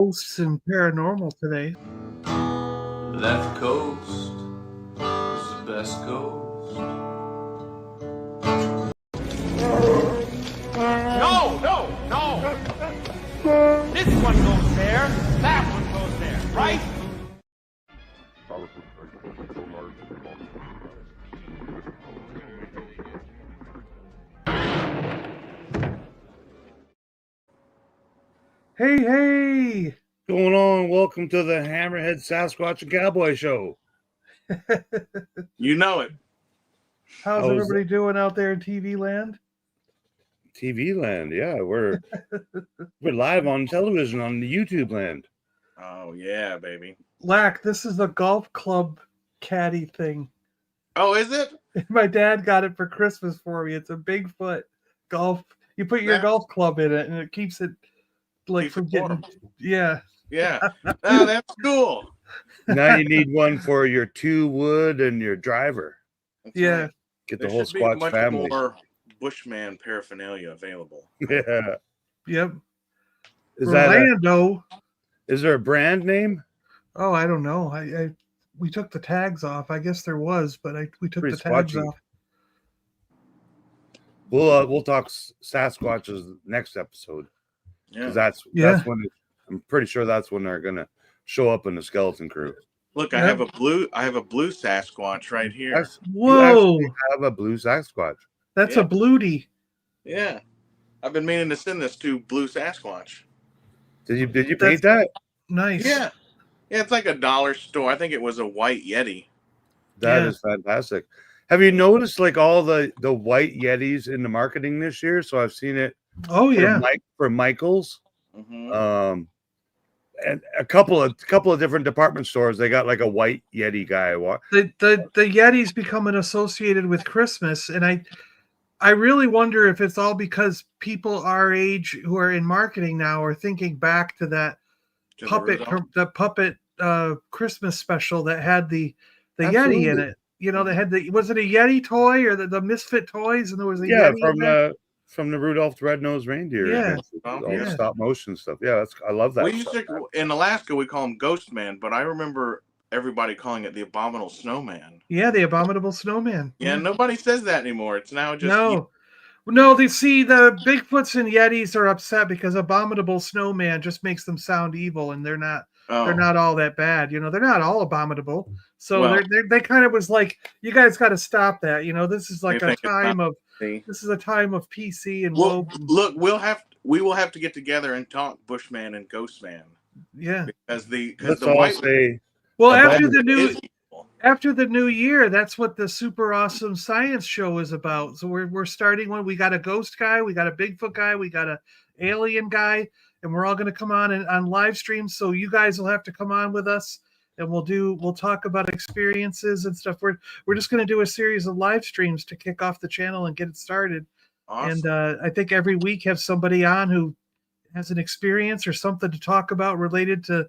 Ghosts and paranormal today. Left coast is the best coast. No! This one goes there, that one goes there, right? Hey! Going on? Welcome to the Hammerhead Sasquatch and Cowboy Show. You know it. How's everybody doing out there in TV land? TV land, yeah. We're live on television on the YouTube land. Oh yeah, baby. Lack, this is the golf club caddy thing. Oh, is it? My dad got it for Christmas for me. It's a Bigfoot golf. You put your golf club in it, and it keeps it from getting. Yeah. Yeah. Oh, that's cool. Now you need one for your 2 wood and your driver. That's yeah. Right. Get the whole Squatch family. More Bushman paraphernalia available. Yeah. Yep. Is Rennod. Is there a brand name? Oh, I don't know. We took the tags off. I guess there was, but we took the tags off. We'll talk Sasquatches next episode. Yeah. That's when I'm pretty sure that's when they're gonna show up in the skeleton crew. Look, I have a blue Sasquatch right here. Whoa! You have a blue Sasquatch. That's a bluety. Yeah, I've been meaning to send this to Blue Sasquatch. Did you paint that? Nice. Yeah, it's like a dollar store. I think it was a white Yeti. That is fantastic. Have you noticed like all the white Yetis in the marketing this year? So I've seen it. Oh yeah, for Michael's, Mm-hmm. And a couple of different department stores. They got like a white Yeti guy. The Yeti's becoming associated with Christmas, and I really wonder if it's all because people our age who are in marketing now are thinking back to that puppet Christmas special that had the Yeti in it. You know, they had was it a Yeti toy or the Misfit toys, and there was a Yeti from the Rudolph the Red-Nosed Reindeer. Yeah. All the stop motion stuff. Yeah, I love that. We used to, in Alaska, we call him Ghost Man, but I remember everybody calling it the Abominable Snowman. Yeah, the Abominable Snowman. Yeah, nobody says that anymore. It's now just No, they see the Bigfoots and Yetis are upset because Abominable Snowman just makes them sound evil, and they're not all that bad. You know, they're not all abominable. So they kind of was like, you guys got to stop that. You know, this is like a time of PC and look, we will have to get together and talk Bushman and Ghostman. Yeah, because the after the new year, that's what the super awesome science show is about. So we're starting one. We got a ghost guy, we got a Bigfoot guy, we got a alien guy, and we're all going to come on live streams. So you guys will have to come on with us, and we'll talk about experiences and stuff. We're just going to do a series of live streams to kick off the channel and get it started. Awesome. And I think every week have somebody on who has an experience or something to talk about related to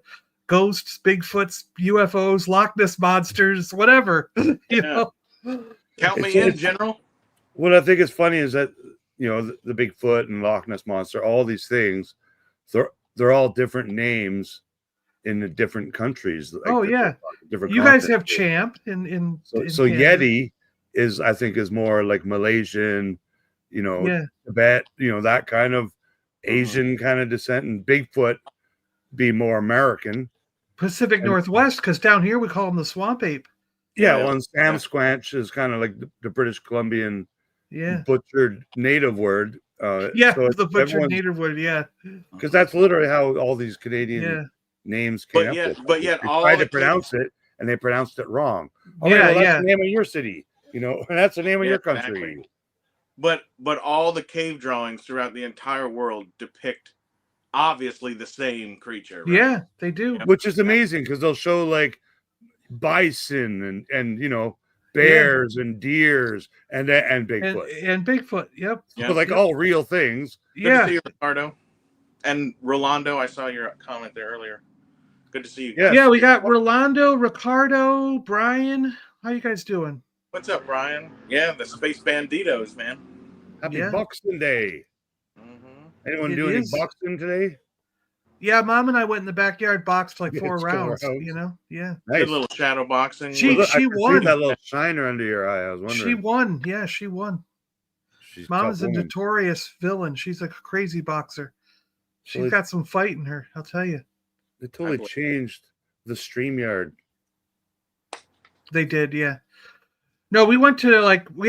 ghosts, Bigfoots, UFOs, Loch Ness monsters, whatever. You know? Count me in, General. What I think is funny is that, you know, the Bigfoot and Loch Ness monster, all these things, they're all different names in the different countries. Like different. You guys have Champ in so Yeti is more like Malaysian, you know, Tibet, you know, that kind of Asian kind of descent, and Bigfoot be more American. Pacific Northwest, because down here we call them the swamp ape. Yeah, well, and Sam Squanch is kind of like the British Columbian butchered native word. So the butchered native word, because that's literally how all these Canadian names came up. But yet, all tried to pronounce it, and they pronounced it wrong. That's the name of your city, you know, and that's the name of your country. Exactly. But all the cave drawings throughout the entire world depict obviously the same creature. Right? Yeah, they do. Which is amazing because they'll show like bison and you know, bears and deers and Bigfoot. And Bigfoot, yep. So like all real things. Good to see you, Ricardo. And Rolando, I saw your comment there earlier. Good to see you guys. Yeah, we got Rolando, Ricardo, Brian. How you guys doing? What's up, Brian? Yeah, the Space Banditos, man. Happy Boxing Day. Mm-hmm. Anyone doing any boxing today? Yeah, Mom and I went in the backyard, boxed like Yeah, 4 it's 4 rounds. rounds. You know, yeah. Nice. Good little shadow boxing. She I could see won. that little shiner under your eye. I was She wondering. won. Yeah, she won. She's Mom tough is a woman. notorious villain. She's a crazy boxer. She's So got some fight in her, I'll tell you. They totally changed the StreamYard. They did, yeah. No, we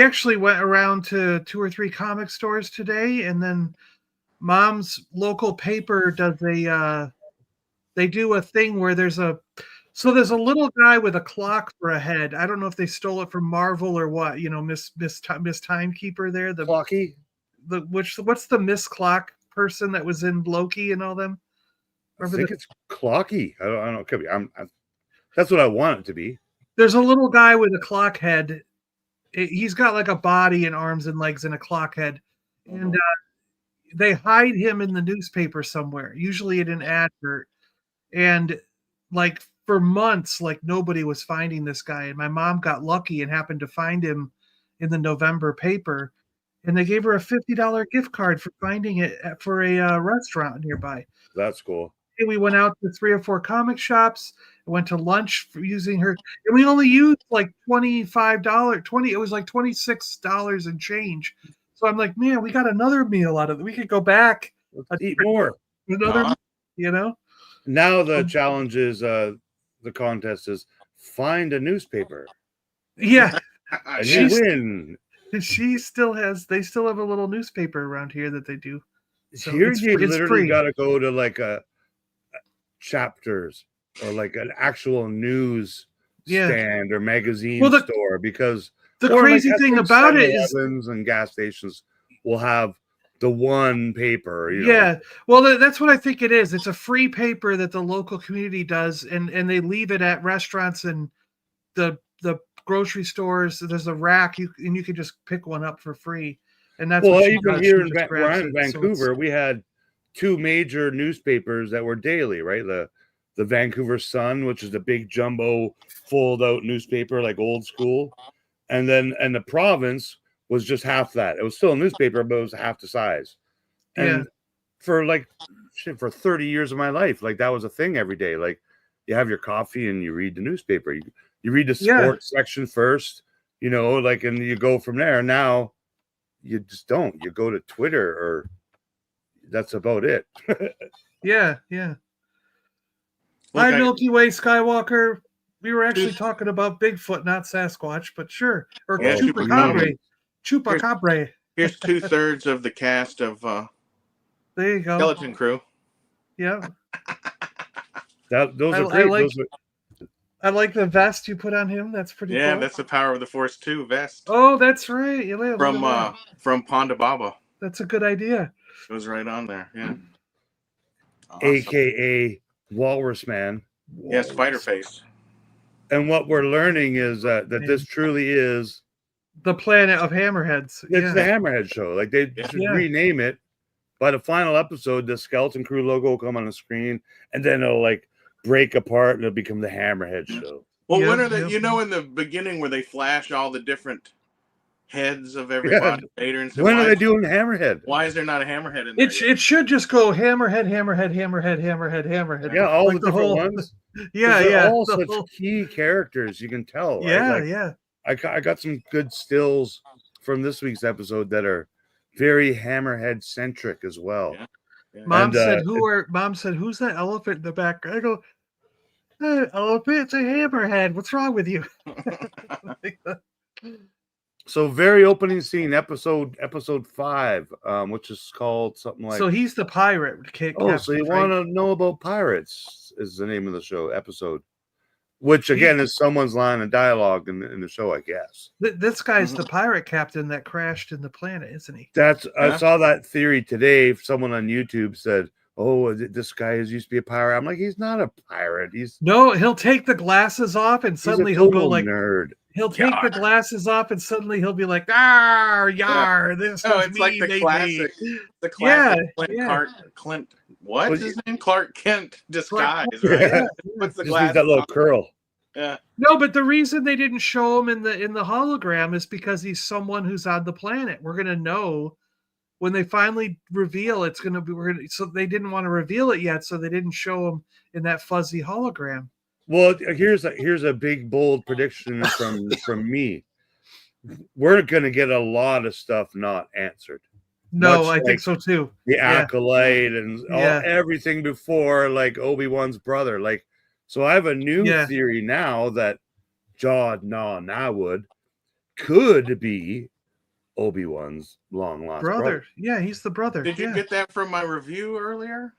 actually went around to 2 or 3 comic stores today, and then Mom's local paper does they do a thing where there's a little guy with a clock for a head. I don't know if they stole it from Marvel or what, Miss Timekeeper there. Clocky? What's the Miss Clock person that was in Loki and all them? I think it's Clocky. I don't know. It could be. That's what I want it to be. There's a little guy with a clock head. He's got like a body and arms and legs and a clock head. And they hide him in the newspaper somewhere, usually in an advert. And like for months, like nobody was finding this guy. And my mom got lucky and happened to find him in the November paper. And they gave her a $50 gift card for finding it for a restaurant nearby. That's cool. And we went out to 3 or 4 comic shops. Went to lunch for using her, and we only used like $25. It was like $26 and change. So I'm like, man, we got another meal out of it. We could go back. Let's eat more. Another, Now the challenge is the contest is find a newspaper. Yeah, and you win. They still have a little newspaper around here that they do. So here you literally got to go to like a Chapters or like an actual news stand or magazine store, because the crazy thing about it is and gas stations will have the one paper. Well, that's what I think it is. It's a free paper that the local community does, and they leave it at restaurants and the grocery stores. There's a rack, you can just pick one up for free. And that's even here in Vancouver, we had 2 major newspapers that were daily, right? The Vancouver Sun, which is the big jumbo fold out newspaper, like old school. And the province was just half that. It was still a newspaper, but it was half the size. And for 30 years of my life, like that was a thing every day. Like you have your coffee and you read the newspaper. You read the sports section first, and you go from there. Now you just don't. You go to Twitter or that's about it. Yeah. Hi, Milky Way Skywalker. We were actually talking about Bigfoot, not Sasquatch, but sure. Or Chupacabra. Chupacabra. Here's 2/3 of the cast of there you go. Skeleton Crew. Yeah. Those are great. I like the vest you put on him. That's pretty cool. Yeah, that's the Power of the Force 2 vest. Oh, that's right. From Ponda Baba. That's a good idea. It was right on there. Yeah. Awesome. AKA Walrus Man. Yeah, Spider Face. And what we're learning is that this truly is the planet of hammerheads. It's the Hammerhead show. Like they should rename it. By the final episode, the Skeleton Crew logo will come on the screen, and then it'll like break apart and it'll become the Hammerhead show. Well, when are they? In the beginning where they flash all the different heads of everybody. When are they doing Hammerhead? Why is there not a Hammerhead in there? It should just go Hammerhead, Hammerhead, Hammerhead, Hammerhead, Hammerhead. Yeah, all like the different ones. Yeah. All such key characters, you can tell. Right? Yeah. I got some good stills from this week's episode that are very Hammerhead centric as well. Yeah. Mom said, "Who's that elephant in the back?" I go, "Elephant, it's a Hammerhead. What's wrong with you?" So very opening scene, episode 5, which is called something like. So he's the pirate. So you want to know about pirates? Is the name of the show episode, which again is someone's line of dialogue in the show, I guess. This guy's the pirate captain that crashed in the planet, isn't he? I saw that theory today. Someone on YouTube said, "Oh, this guy used to be a pirate." I'm like, he's not a pirate. He'll take the glasses off and suddenly he'll go like nerd. He'll take the glasses off and suddenly he'll be like, "Arr, yar, this is it's me, like the classic Clint. What's his name? Clark Kent disguise, right? Yeah. What's the glass? That little curl. Yeah. No, but the reason they didn't show him in the hologram is because he's someone who's on the planet. We're gonna know when they finally reveal it's going to be, so they didn't want to reveal it yet, so they didn't show him in that fuzzy hologram. Well, here's a big bold prediction from me. We're going to get a lot of stuff not answered. No, I think so too. The acolyte and everything before, like Obi-Wan's brother. Like, so I have a new theory now that Jod Nawwood could be Obi-Wan's long lost brother. Yeah, he's the brother. Did you get that from my review earlier?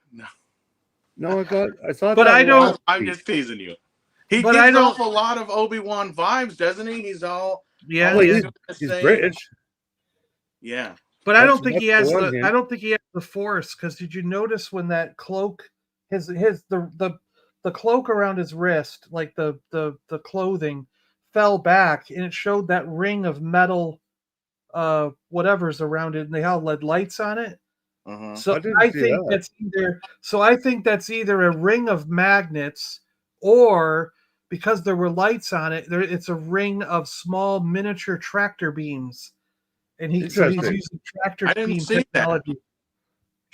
No, I thought. But I don't. I'm just teasing you. He gives off a lot of Obi-Wan vibes, doesn't he? He's all he's British. Yeah. But I don't think he has the. I don't think he has the Force, because did you notice when that cloak, the cloak around his wrist, like the clothing, fell back, and it showed that ring of metal, whatever's around it, and they all had lights on it. So I think that's either a ring of magnets, or because there were lights on it, it's a ring of small miniature tractor beams. And he's using tractor beam technology. That.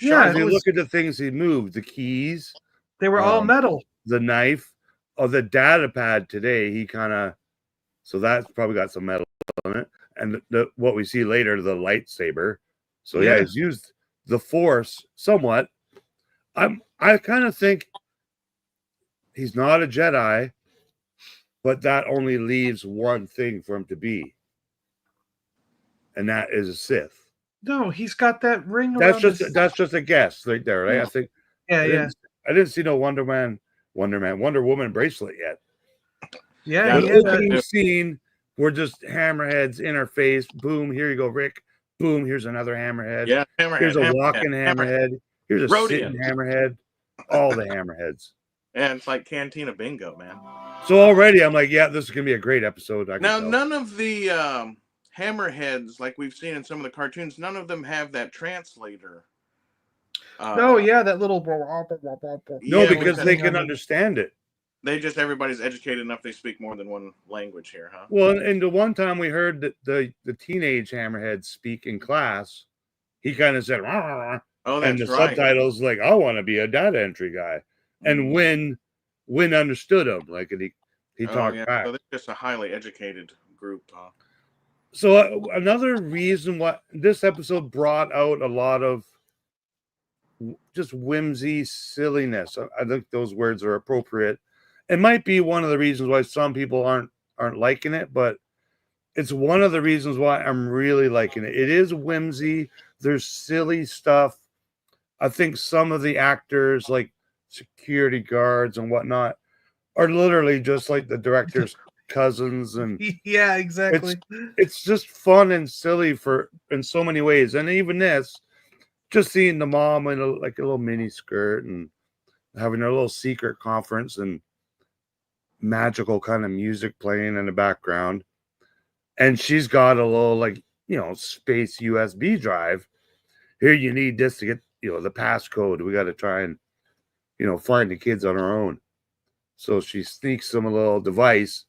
Yeah, if you look at the things he moved, the keys, they were all metal. The knife, the data pad today, he kind of, so that's probably got some metal on it. And what we see later, the lightsaber. So he's used the Force somewhat. I kind of think he's not a Jedi, but that only leaves one thing for him to be. And that is a Sith. No, he's got that ring. That's just a guess right there, right? I think. I didn't see no Wonder Woman bracelet yet. Yeah, the opening scene, we're just hammerheads in our face. Boom, here you go, Rick. Boom, here's another hammerhead. Yeah, hammerhead. Here's a walking hammerhead. Here's a sitting hammerhead. All the hammerheads. And it's like Cantina Bingo, man. So already I'm like, yeah, this is gonna be a great episode. Now, none of the hammerheads, like we've seen in some of the cartoons, none of them have that translator. That little. No, because they can understand it. They just, everybody's educated enough they speak more than one language here, huh? Well, and the one time we heard that the teenage hammerheads speak in class, he kind of said, "Rah." And the subtitles like, I want to be a data entry guy. And Win understood him, like, and he talked back. So they're just a highly educated group, huh? So another reason why this episode brought out a lot of just whimsy, silliness. I think those words are appropriate. It might be one of the reasons why some people aren't liking it, but it's one of the reasons why I'm really liking it. It is whimsy. There's silly stuff. I think some of the actors, like security guards and whatnot, are literally just like the director's cousins, and yeah, exactly. It's just fun and silly in so many ways. And even this, just seeing the mom in a little mini skirt and having a little secret conference and magical kind of music playing in the background, and she's got a little space USB drive. Here, you need this to get the passcode. We got to try and find the kids on our own. So she sneaks them a little device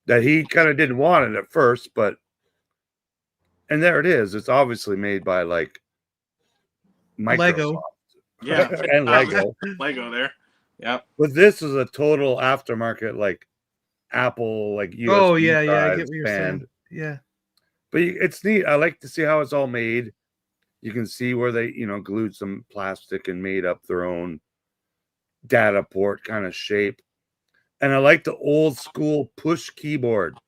that he kind of didn't want it at first, and there it is. It's obviously made by Microsoft. Lego. Yeah, and Lego. Lego there. Yeah. But this is a total aftermarket, Apple, USB. Oh yeah, I get what you're saying. Yeah. But it's neat. I like to see how it's all made. You can see where they, glued some plastic and made up their own data port kind of shape. And I like the old school push keyboard,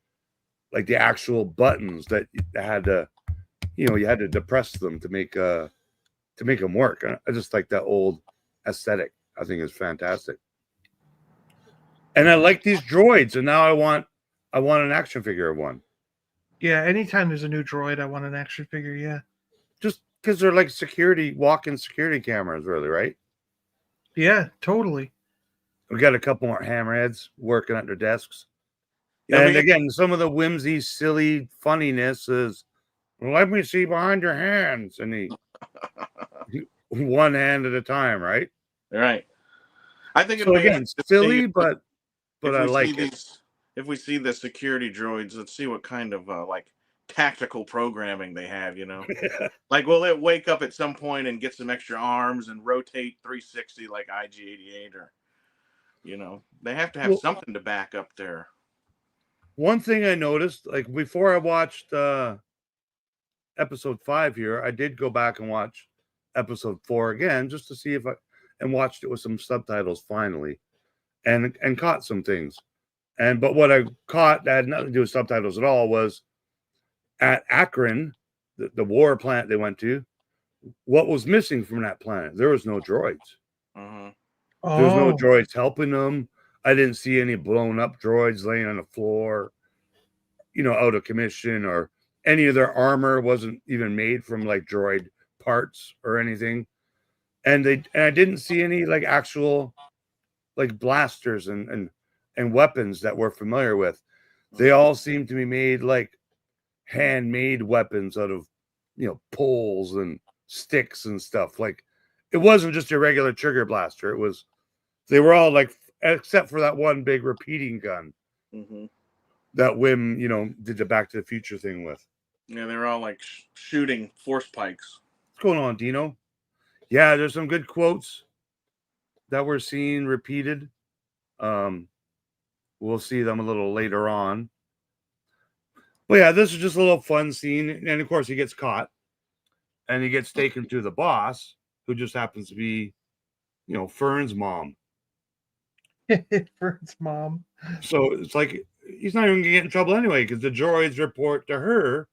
like the actual buttons that had to, you had to depress them to make them work. I just like that old aesthetic. I think it's fantastic. And I like these droids. And now I want an action figure of one. Yeah, anytime there's a new droid, I want an action figure. Yeah. Just because they're like walk-in security cameras, really, right? Yeah, totally. We got a couple more hammerheads working at their desks. And again, some of the whimsy, silly funniness is, let me see behind your hands. And he one hand at a time, right? Right. I think so again, silly, but I like it. If we see the security droids, let's see what kind of tactical programming they have, Like, will it wake up at some point and get some extra arms and rotate 360 like IG-88, or they have to have something to back up there. One thing I noticed, like before I watched episode 5 here, I did go back and watch episode 4 again just to see and watched it with some subtitles finally, and caught some things. But what I caught that had nothing to do with subtitles at all was at Akron, the war planet they went to. What was missing from that planet? There was no droids. Uh-huh. There was no droids helping them. I didn't see any blown up droids laying on the floor, out of commission, or any of their armor wasn't even made from like droid parts or anything. And I didn't see any like actual like blasters and weapons that we're familiar with. They all seem to be made like handmade weapons out of, poles and sticks and stuff. Like it wasn't just a regular trigger blaster. They were all like, except for that one big repeating gun that Wim, did the Back to the Future thing with. Yeah, they were all like shooting force pikes. What's going on, Dino? Yeah, there's some good quotes that we're seeing repeated. We'll see them a little later on. But yeah, this is just a little fun scene. And of course, he gets caught and he gets taken to the boss, who just happens to be, Fern's mom. Fern's mom. So it's like he's not even going to get in trouble anyway because the droids report to her.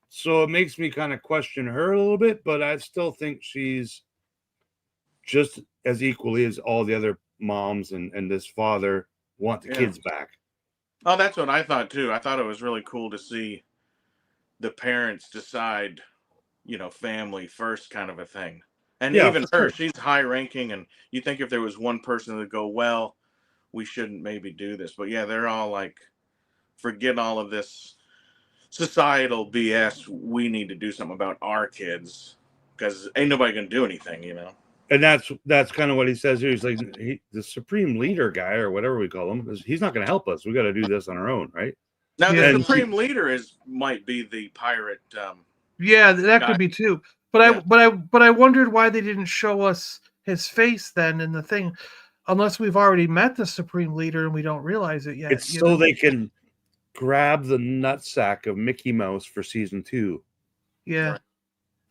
So it makes me kind of question her a little bit, but I still think she's just as equally as all the other moms and this father want the kids back. Oh, that's what I thought too. I thought it was really cool to see the parents decide, family first kind of a thing. And even her, she's high ranking, and you think if there was one person that would go, well, we shouldn't maybe do this. But yeah, they're all like, forget all of this societal BS. We need to do something about our kids because ain't nobody gonna do anything, And that's kind of what he says here. He's like, the supreme leader guy, or whatever we call him, he's not going to help us. We got to do this on our own, right? Now, the supreme leader might be the pirate. Yeah, that could be too. But I wondered why they didn't show us his face then in the thing, unless we've already met the supreme leader and we don't realize it yet. It's so they can grab the nutsack of Mickey Mouse for season 2. Yeah. Right.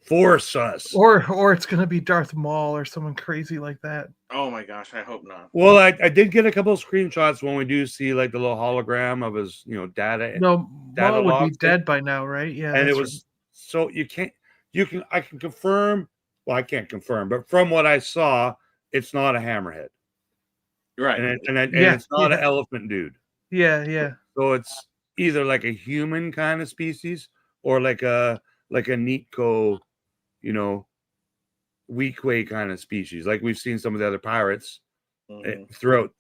Force us. Or it's going to be Darth Maul or someone crazy like that. Oh my gosh, I hope not. Well, I did get a couple of screenshots when we do see like the little hologram of his, data. No, Maul would be dead by now, right? Yeah. And it was so I can confirm. Well, I can't confirm, but from what I saw, it's not a hammerhead. Right. And it's not an elephant dude. Yeah. So it's either like a human kind of species or like a Nico, weak way kind of species, like we've seen some of the other pirates throughout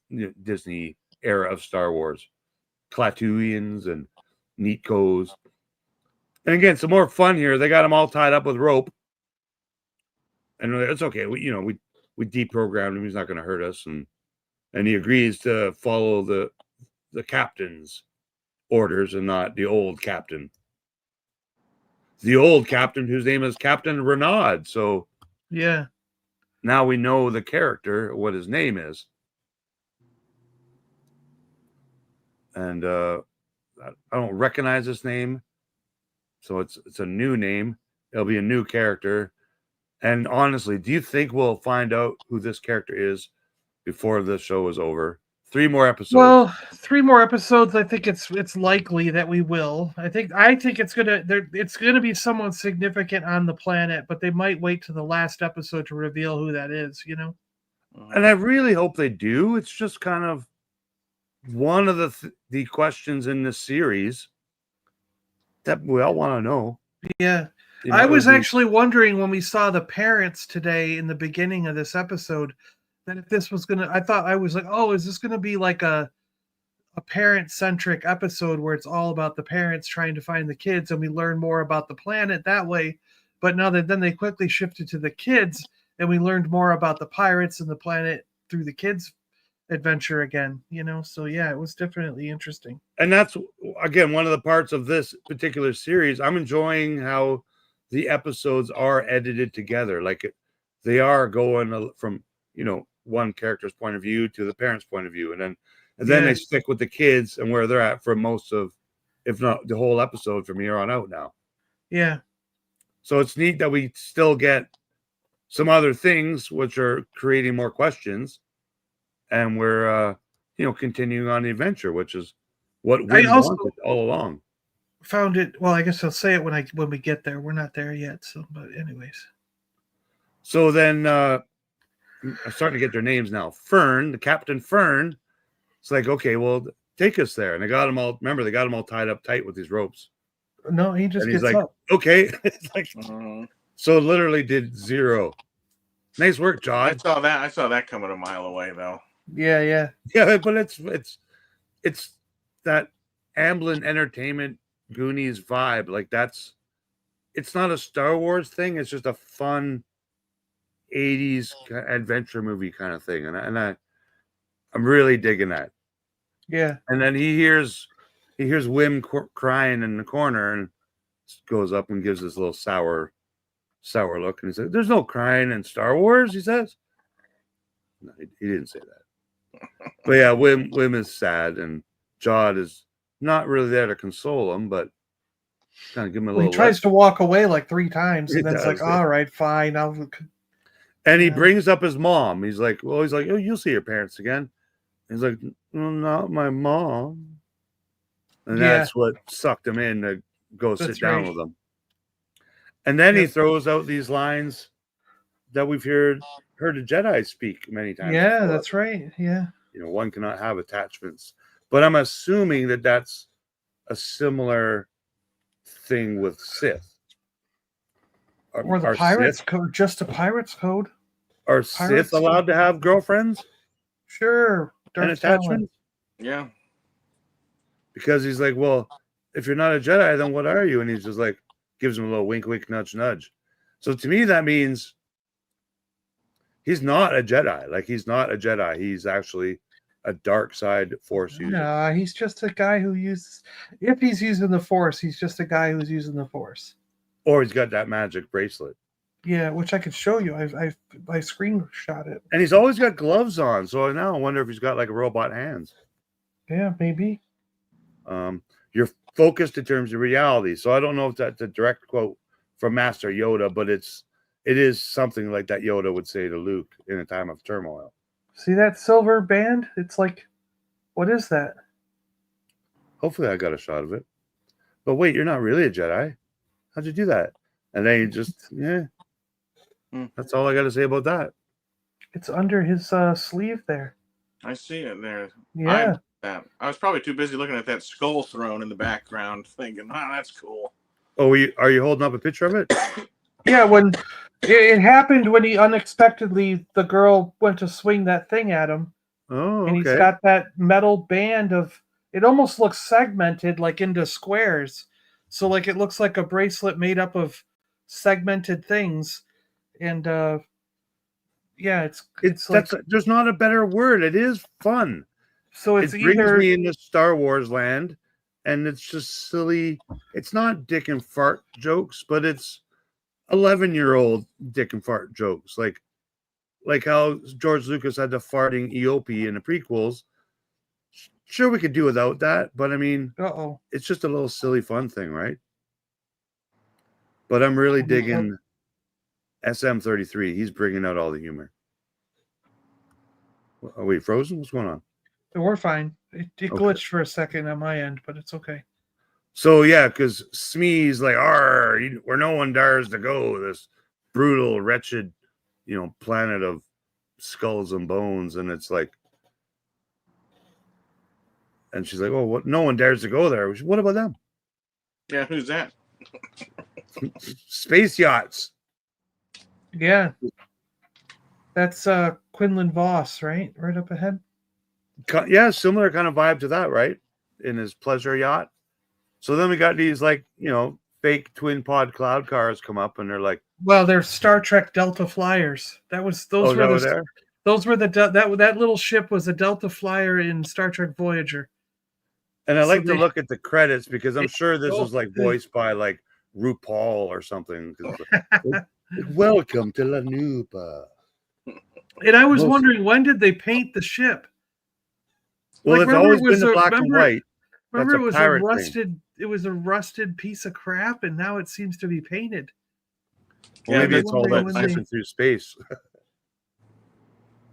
Disney era of Star Wars, Klatooians and Neatcos. And again, some more fun here. They got them all tied up with rope, and it's okay. We deprogrammed him. He's not going to hurt us, and he agrees to follow the captain's orders and not the old captain. The old captain, whose name is Captain Rennod. So yeah, now we know the character, what his name is. And I don't recognize this name. So it's a new name. It'll be a new character. And honestly, do you think we'll find out who this character is before the show is over? 3 more episodes. Well, 3 more episodes. I think it's likely that we will. I think it's gonna be someone significant on the planet, but they might wait to the last episode to reveal who that is. And I really hope they do. It's just kind of one of the questions in this series that we all want to know. Yeah. I was actually wondering when we saw the parents today in the beginning of this episode that if this was I was like, oh, is this gonna be like a parent-centric episode where it's all about the parents trying to find the kids and we learn more about the planet that way? But now that then they quickly shifted to the kids and we learned more about the pirates and the planet through the kids' adventure again, you know. So yeah, it was definitely interesting. And that's again one of the parts of this particular series. I'm enjoying how the episodes are edited together, like they are going from one character's point of view to the parents' point of view, and then they stick with the kids and where they're at for most of, if not the whole episode from here on out now. Yeah. So it's neat that we still get some other things which are creating more questions, and we're continuing on the adventure, which is what we wanted all along. Found it. Well, I guess I'll say it when we get there. We're not there yet. So, but anyways. So then I'm starting to get their names now. Fern, the Captain Fern. It's like, okay, well, take us there. And they got them all. Remember, they got them all tied up tight with these ropes. No, he just gets like, up. Okay. It's like, so literally did zero. Nice work, John. I saw that coming a mile away, though. Yeah. But it's that Amblin Entertainment Goonies vibe. Like it's not a Star Wars thing. It's just a fun 80s adventure movie kind of thing, and I'm really digging that. Yeah. And then he hears Wim crying in the corner and goes up and gives this little sour look, and he says, "There's no crying in Star Wars," he says. No, he didn't say that. But yeah, Wim is sad, and Jod is not really there to console him, but kind of give him a little. He tries to walk away like 3 times, and then it's like, all right, fine. And he brings up his mom. He's like, oh, you'll see your parents again. He's like, no, not my mom. And that's what sucked him in to go sit down with them. And then he throws out these lines that we've heard a Jedi speak many times. Yeah, before. that's right. Yeah. One cannot have attachments. But I'm assuming that that's a similar thing with Sith. Or the Pirates Code, just a Pirates Code. Are Sith allowed to have girlfriends? Sure. And attachments? Yeah. Because he's like, well, if you're not a Jedi, then what are you? And he's just like, gives him a little wink, wink, nudge, nudge. So to me, that means he's not a Jedi. Like, he's not a Jedi. He's actually a dark side Force user. No, he's just a guy who uses. If he's using the Force, he's just a guy who's using the Force. Or he's got that magic bracelet. Yeah, which I could show you. I screenshot it. And he's always got gloves on. So now I wonder if he's got like robot hands. Yeah, maybe. You're focused in terms of reality. So I don't know if that's a direct quote from Master Yoda, but it is something like that Yoda would say to Luke in a time of turmoil. See that silver band? It's like, what is that? Hopefully I got a shot of it. But wait, you're not really a Jedi. How'd you do that? And then you just, that's all I got to say about that. It's under his sleeve there. I see it there. Yeah. I was probably too busy looking at that skull throne in the background thinking, that's cool. Oh, are you holding up a picture of it? Yeah, when it happened when he unexpectedly, the girl went to swing that thing at him. Oh, okay. And he's got that metal band of, it almost looks segmented like into squares. So like it looks like a bracelet made up of segmented things. And it's like, there's not a better word. It is fun. So it brings me into Star Wars land, and it's just silly. It's not dick and fart jokes, but it's 11-year-old dick and fart jokes. Like how George Lucas had the farting EOP in the prequels. Sure, we could do without that, but I mean, it's just a little silly fun thing, right? But I'm really digging SM33. He's bringing out all the humor. Are we frozen? What's going on? We're fine. It glitched for a second on my end, but it's okay. So yeah, because Smee's like, where no one dares to go, this brutal, wretched, planet of skulls and bones, and it's like, and she's like, oh, what? No one dares to go there. What about them? Yeah, who's that? Space yachts. Yeah, that's Quinlan Voss, right? Right up ahead. Yeah, similar kind of vibe to that, right? In his pleasure yacht. So then we got these fake twin pod cloud cars come up, and they're like, well, they're Star Trek Delta flyers. Those Those were that little ship was a Delta Flyer in Star Trek Voyager. And I like to look at the credits because I'm sure this is like voiced by like RuPaul or something. Welcome to La Nupa. And I was wondering, when did they paint the ship? Well, it's always been the black and white. Remember, it was a rusted piece of crap, and now it seems to be painted. Well, maybe it's all that passing through space.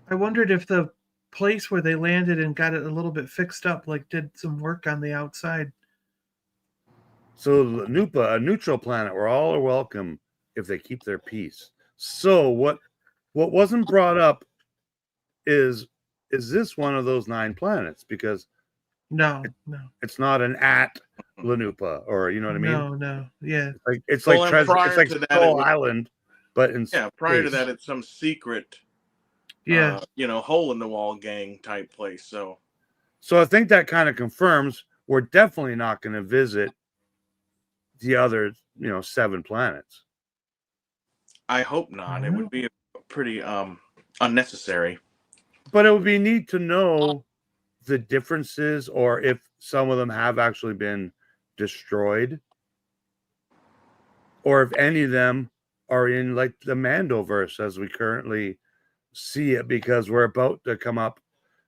I wondered if the place where they landed and got it a little bit fixed up, like did some work on the outside. So Nupa, a neutral planet where all are welcome if they keep their peace. So what wasn't brought up is this one of those 9 planets? Because no, it's not an at Lanupa, or you know what I mean? No, yeah. It's like treasure. It's like Skull Island, but in prior to that, it's some secret, hole in the wall gang type place. So I think that kind of confirms we're definitely not going to visit the other, 7 planets. I hope not. It would be pretty unnecessary. But it would be neat to know the differences, or if some of them have actually been destroyed, or if any of them are in like the Mandoverse as we currently see it, because we're about to come up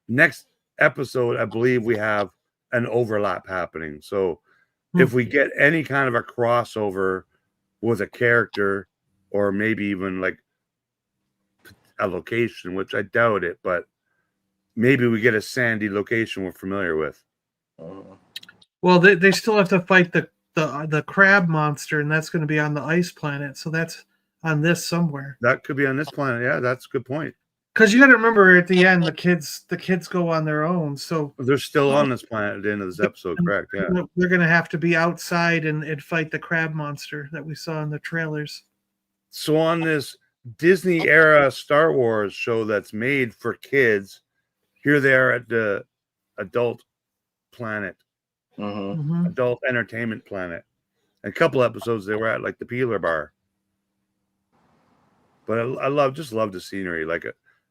next episode. I believe we have an overlap happening. So if we get any kind of a crossover with a character, or maybe even like a location, which I doubt it, but maybe we get a sandy location we're familiar with. Well, they still have to fight the crab monster, and that's going to be on the ice planet. So that's on this somewhere. That could be on this planet. Yeah, that's a good point. Because you got to remember, at the end, the kids go on their own. So they're still on this planet at the end of this episode, correct? Yeah, they're going to have to be outside and fight the crab monster that we saw in the trailers. So on this Disney era Star Wars show that's made for kids, here they are at the adult planet, adult entertainment planet. A couple episodes they were at like the Peeler Bar. But I love the scenery. Like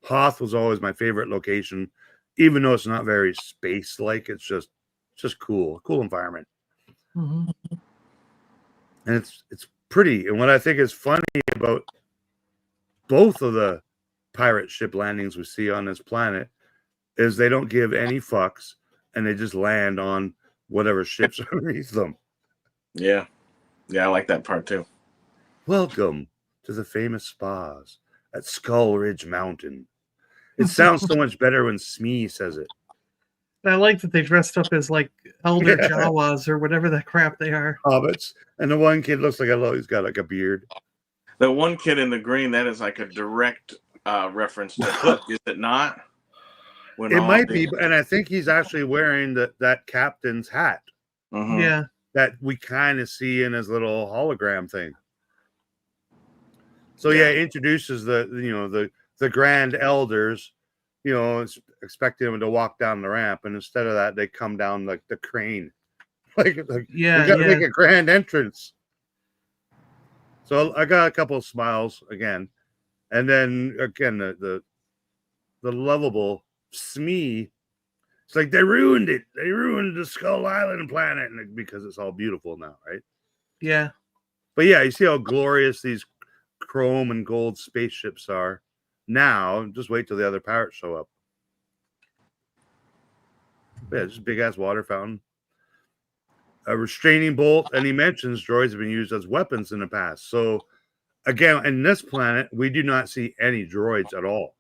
Hoth was always my favorite location, even though it's not very space-like. It's just cool environment. And it's pretty. And what I think is funny about both of the pirate ship landings we see on this planet is they don't give any fucks, and they just land on whatever ships underneath them. Yeah, I like that part too. Welcome to the famous spas at Skull Ridge Mountain. It sounds so much better when Smee says it. I like that they dressed up as like elder Jawas or whatever the crap they are. Hobbits. And the one kid looks like he's got like a beard. The one kid in the green, that is like a direct reference to Hook, is it not? It might be, and I think he's actually wearing that captain's hat. Yeah. That we kind of see in his little hologram thing. So it introduces the grand elders, expecting them to walk down the ramp, and instead of that, they come down like the crane. we got to make a grand entrance. So I got a couple of smiles again, and then again the lovable Smee. It's like they ruined it. They ruined the Skull Island planet, because it's all beautiful now, right? Yeah. But yeah, you see how glorious these chrome and gold spaceships are. Now, just wait till the other pirates show up. Yeah, just a big ass water fountain. A restraining bolt, and he mentions droids have been used as weapons in the past. So, again, in this planet, we do not see any droids at all.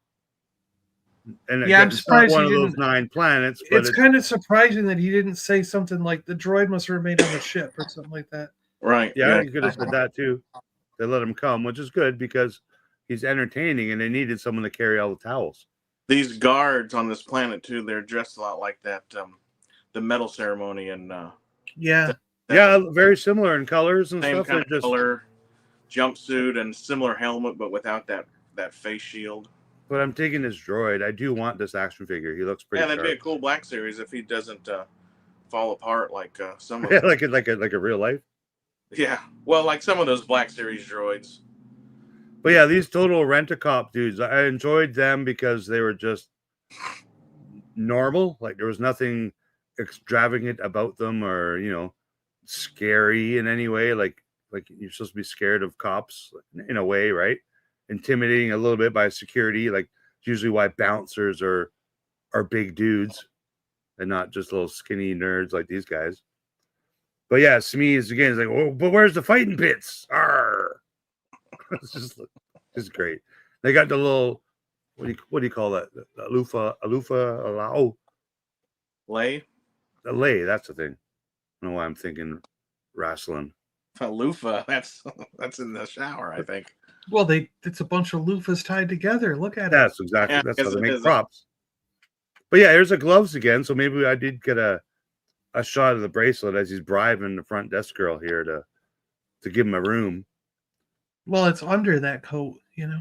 And again, I'm surprised it's not one of those 9 planets. But it's kind of surprising that he didn't say something like the droid must remain on the ship or something like that. Right. Yeah, he could have said that too. They let him come, which is good because he's entertaining, and they needed someone to carry all the towels. These guards on this planet too, they're dressed a lot like that, the medal ceremony, and very similar in colors and same stuff. Kind of color jumpsuit and similar helmet, but without that face shield. But I'm taking this droid. I do want this action figure. He looks pretty. Yeah, that'd sharp. be a cool Black Series if he doesn't fall apart like some of them. like a real life. Yeah, well, like some of those Black Series droids. But yeah, these total rent-a-cop dudes, I enjoyed them because they were just normal. Like there was nothing extravagant about them or, scary in any way. Like you're supposed to be scared of cops in a way, right? Intimidating a little bit by security. Like it's usually why bouncers are big dudes and not just little skinny nerds like these guys. But yeah, Smee is again like, oh, but where's the fighting pits? Arr! It's just great. They got the little what do you call that? The alao Lay. The lay. That's the thing. I don't know why I'm thinking wrestling. A loofah. That's in the shower, I think. Well, it's a bunch of loofahs tied together. Look at it. That's exactly. That's how they make props. But yeah, here's the gloves again. So maybe I did get a shot of the bracelet as he's bribing the front desk girl here to give him a room. Well, it's under that coat, Before,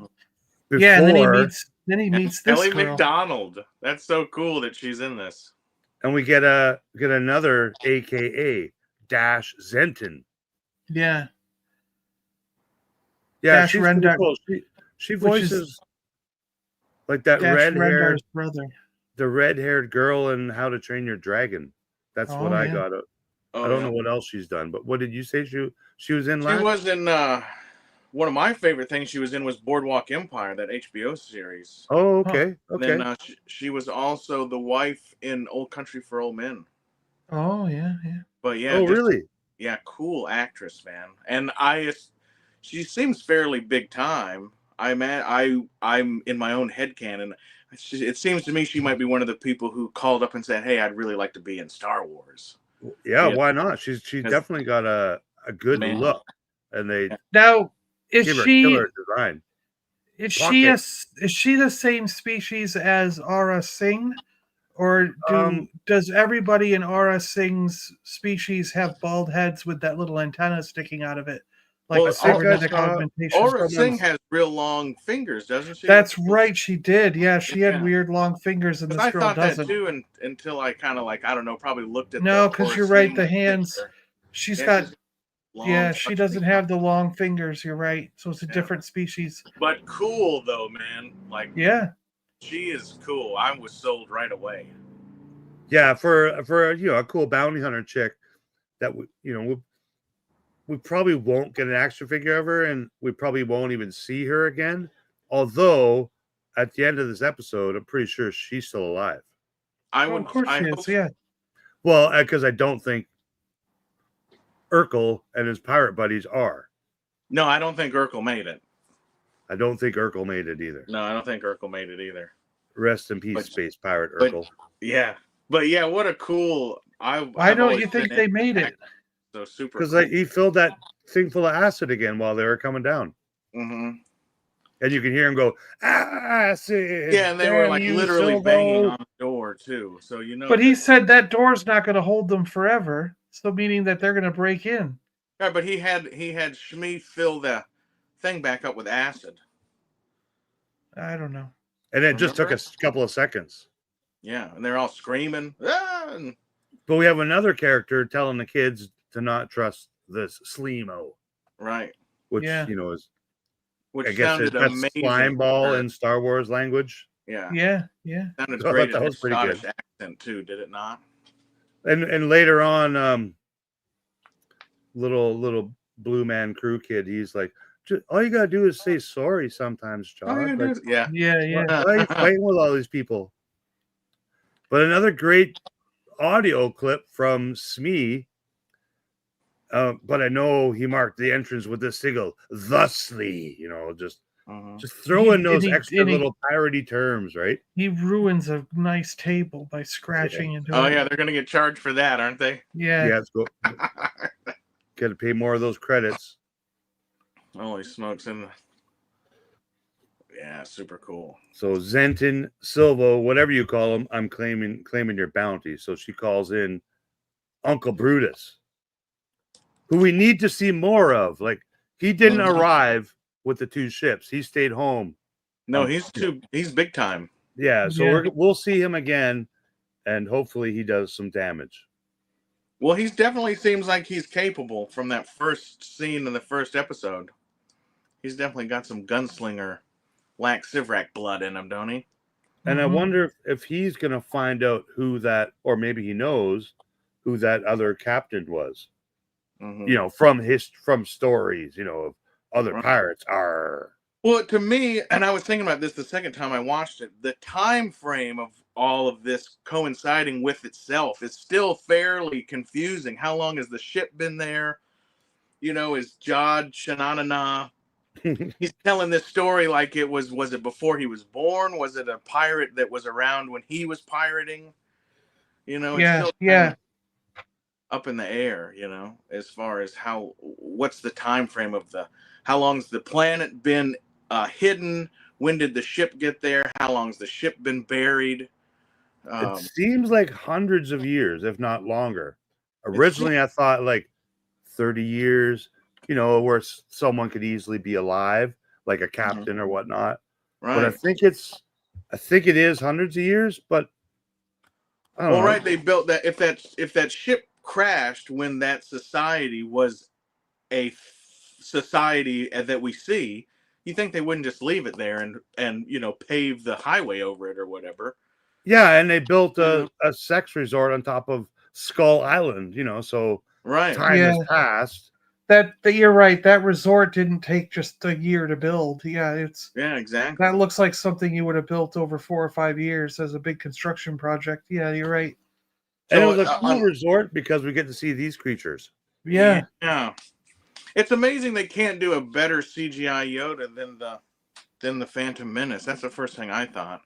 yeah, and then he meets this Ellie girl. McDonald. That's so cool that she's in this. And we get another AKA Dash Zenton. Yeah. Yeah, Dash she's Rennod, cool. She voices like that red-haired brother. The red-haired girl in How to Train Your Dragon. That's what I got. I don't know what else she's done, but what did you say she was in last? She was in one of my favorite things she was in was Boardwalk Empire, that HBO series. Oh, okay. And then she was also the wife in Old Country for Old Men. Oh, yeah. But yeah. Oh, really? Yeah, cool actress, man. And she seems fairly big time. I'm in my own headcanon. It seems to me she might be one of the people who called up and said, "Hey, I'd really like to be in Star Wars." Yeah, why not? She definitely got a good look, and they now is give her she killer design. Is she the same species as Aura Singh, or does everybody in Aura Singh's species have bald heads with that little antenna sticking out of it? Like Aura Singh has real long fingers, doesn't she? That's right, she did. Yeah, she had weird long fingers, and this girl doesn't. I thought that too, until I kind of I don't know, probably looked at. No, because you're right. The hands, she's got. She doesn't have the long fingers. You're right. So it's a different species. But cool though, man. She is cool. I was sold right away. Yeah, for a cool bounty hunter chick that we probably won't get an action figure of her, and we probably won't even see her again. Although, at the end of this episode, I'm pretty sure she's still alive. Of course she is, yeah. Well, because I don't think Urkel and his pirate buddies are. No, I don't think Urkel made it. I don't think Urkel made it either. No, I don't think Urkel made it either. Rest in peace, space pirate Urkel. But yeah, what a cool. Why don't you think they made it? So super. Because he filled that thing full of acid again while they were coming down. Mm-hmm. And you can hear him go, acid. Yeah, and they were literally banging on the door too. So But he said that door's not going to hold them forever. So meaning that they're going to break in. Yeah, but he had Shmi fill the thing back up with acid. I don't know. And it just took a couple of seconds. Yeah, and they're all screaming. But we have another character telling the kids to not trust this Sleemo. Right. Which, is... Which I guess that's slime ball in Star Wars language. Yeah. Sounded great. That was pretty Scottish good. Accent too, did it not? And later on, little Blue Man Crew kid, he's like, all you gotta do is say sorry sometimes, John. Yeah. Why are you fighting with all these people? But another great audio clip from Smee. But I know he marked the entrance with this signal, thusly, just throw in those extra little parody terms, right? He ruins a nice table by scratching into it. Oh, yeah, they're going to get charged for that, aren't they? Yeah. Yeah, got to pay more of those credits. Holy smokes. Yeah, super cool. So Zenton, Silvo, whatever you call him, I'm claiming your bounty. So she calls in Uncle Brutus, who we need to see more of. He didn't arrive with the two ships. He stayed home. No, he's big time. Yeah, so we'll see him again, and hopefully he does some damage. Well, he definitely seems like he's capable from that first scene in the first episode. He's definitely got some gunslinger Lack Sivrak blood in him, don't he? And I wonder if he's going to find out who that, or maybe he knows who that other captain was. You know, from stories, you know, of other pirates are. Well, to me, and I was thinking about this the second time I watched it, the time frame of all of this coinciding with itself is still fairly confusing. How long has the ship been there? You know, is Jod Shananana? He's telling this story like it was it before he was born? Was it a pirate that was around when he was pirating? You know, it's still kind of up in the air, you know, as far as what's the time frame of how long's the planet been hidden? When did the ship get there? How long's the ship been buried? It seems like hundreds of years, if not longer. Originally, I thought like 30 years, you know, where someone could easily be alive, like a captain or whatnot. Right. But I think it is hundreds of years, but I don't know. Right, they built that if that ship crashed when that society was a society that we see, you think they wouldn't just leave it there and you know, pave the highway over it or whatever. Yeah, and they built a sex resort on top of Skull Island, you know, so time has passed. That you're right. That resort didn't take just a year to build. Yeah, exactly. That looks like something you would have built over 4 or 5 years as a big construction project. Yeah, you're right. And it was a cool resort because we get to see these creatures. Yeah. It's amazing they can't do a better CGI Yoda than the Phantom Menace. That's the first thing I thought.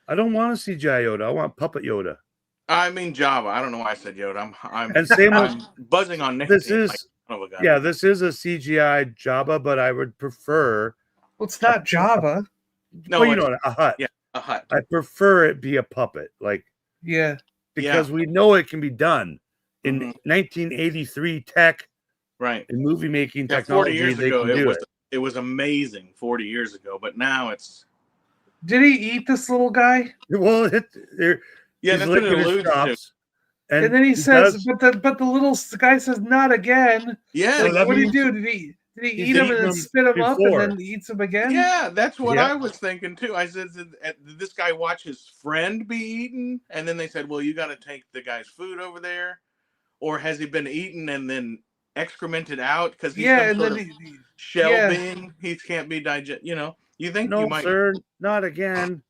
I don't want a CGI Yoda. I want puppet Yoda. I mean Java. I don't know why I said Yoda. I'm buzzing on Nick. This is this is a CGI Jabba, but I would prefer. Well, it's not Java. No, well, you know, a hut. Yeah, a hut. I prefer it be a puppet, like because we know it can be done in 1983 tech, right? In movie making technology. 40 years ago, it was amazing. 40 years ago, but now it's. Did he eat this little guy? Well, that's what it alludes to. And then he says, but the little guy says, "Not again." Yeah. Like, what did he do? Did he eat him and then spit him up and then eats him again? Yeah, that's what I was thinking too. I said, did this guy watch his friend be eaten? And then they said, well, you got to take the guy's food over there, or has he been eaten and then excremented out because he's some sort of shell being? He can't be digested. You know, you think you might? Sir, not again.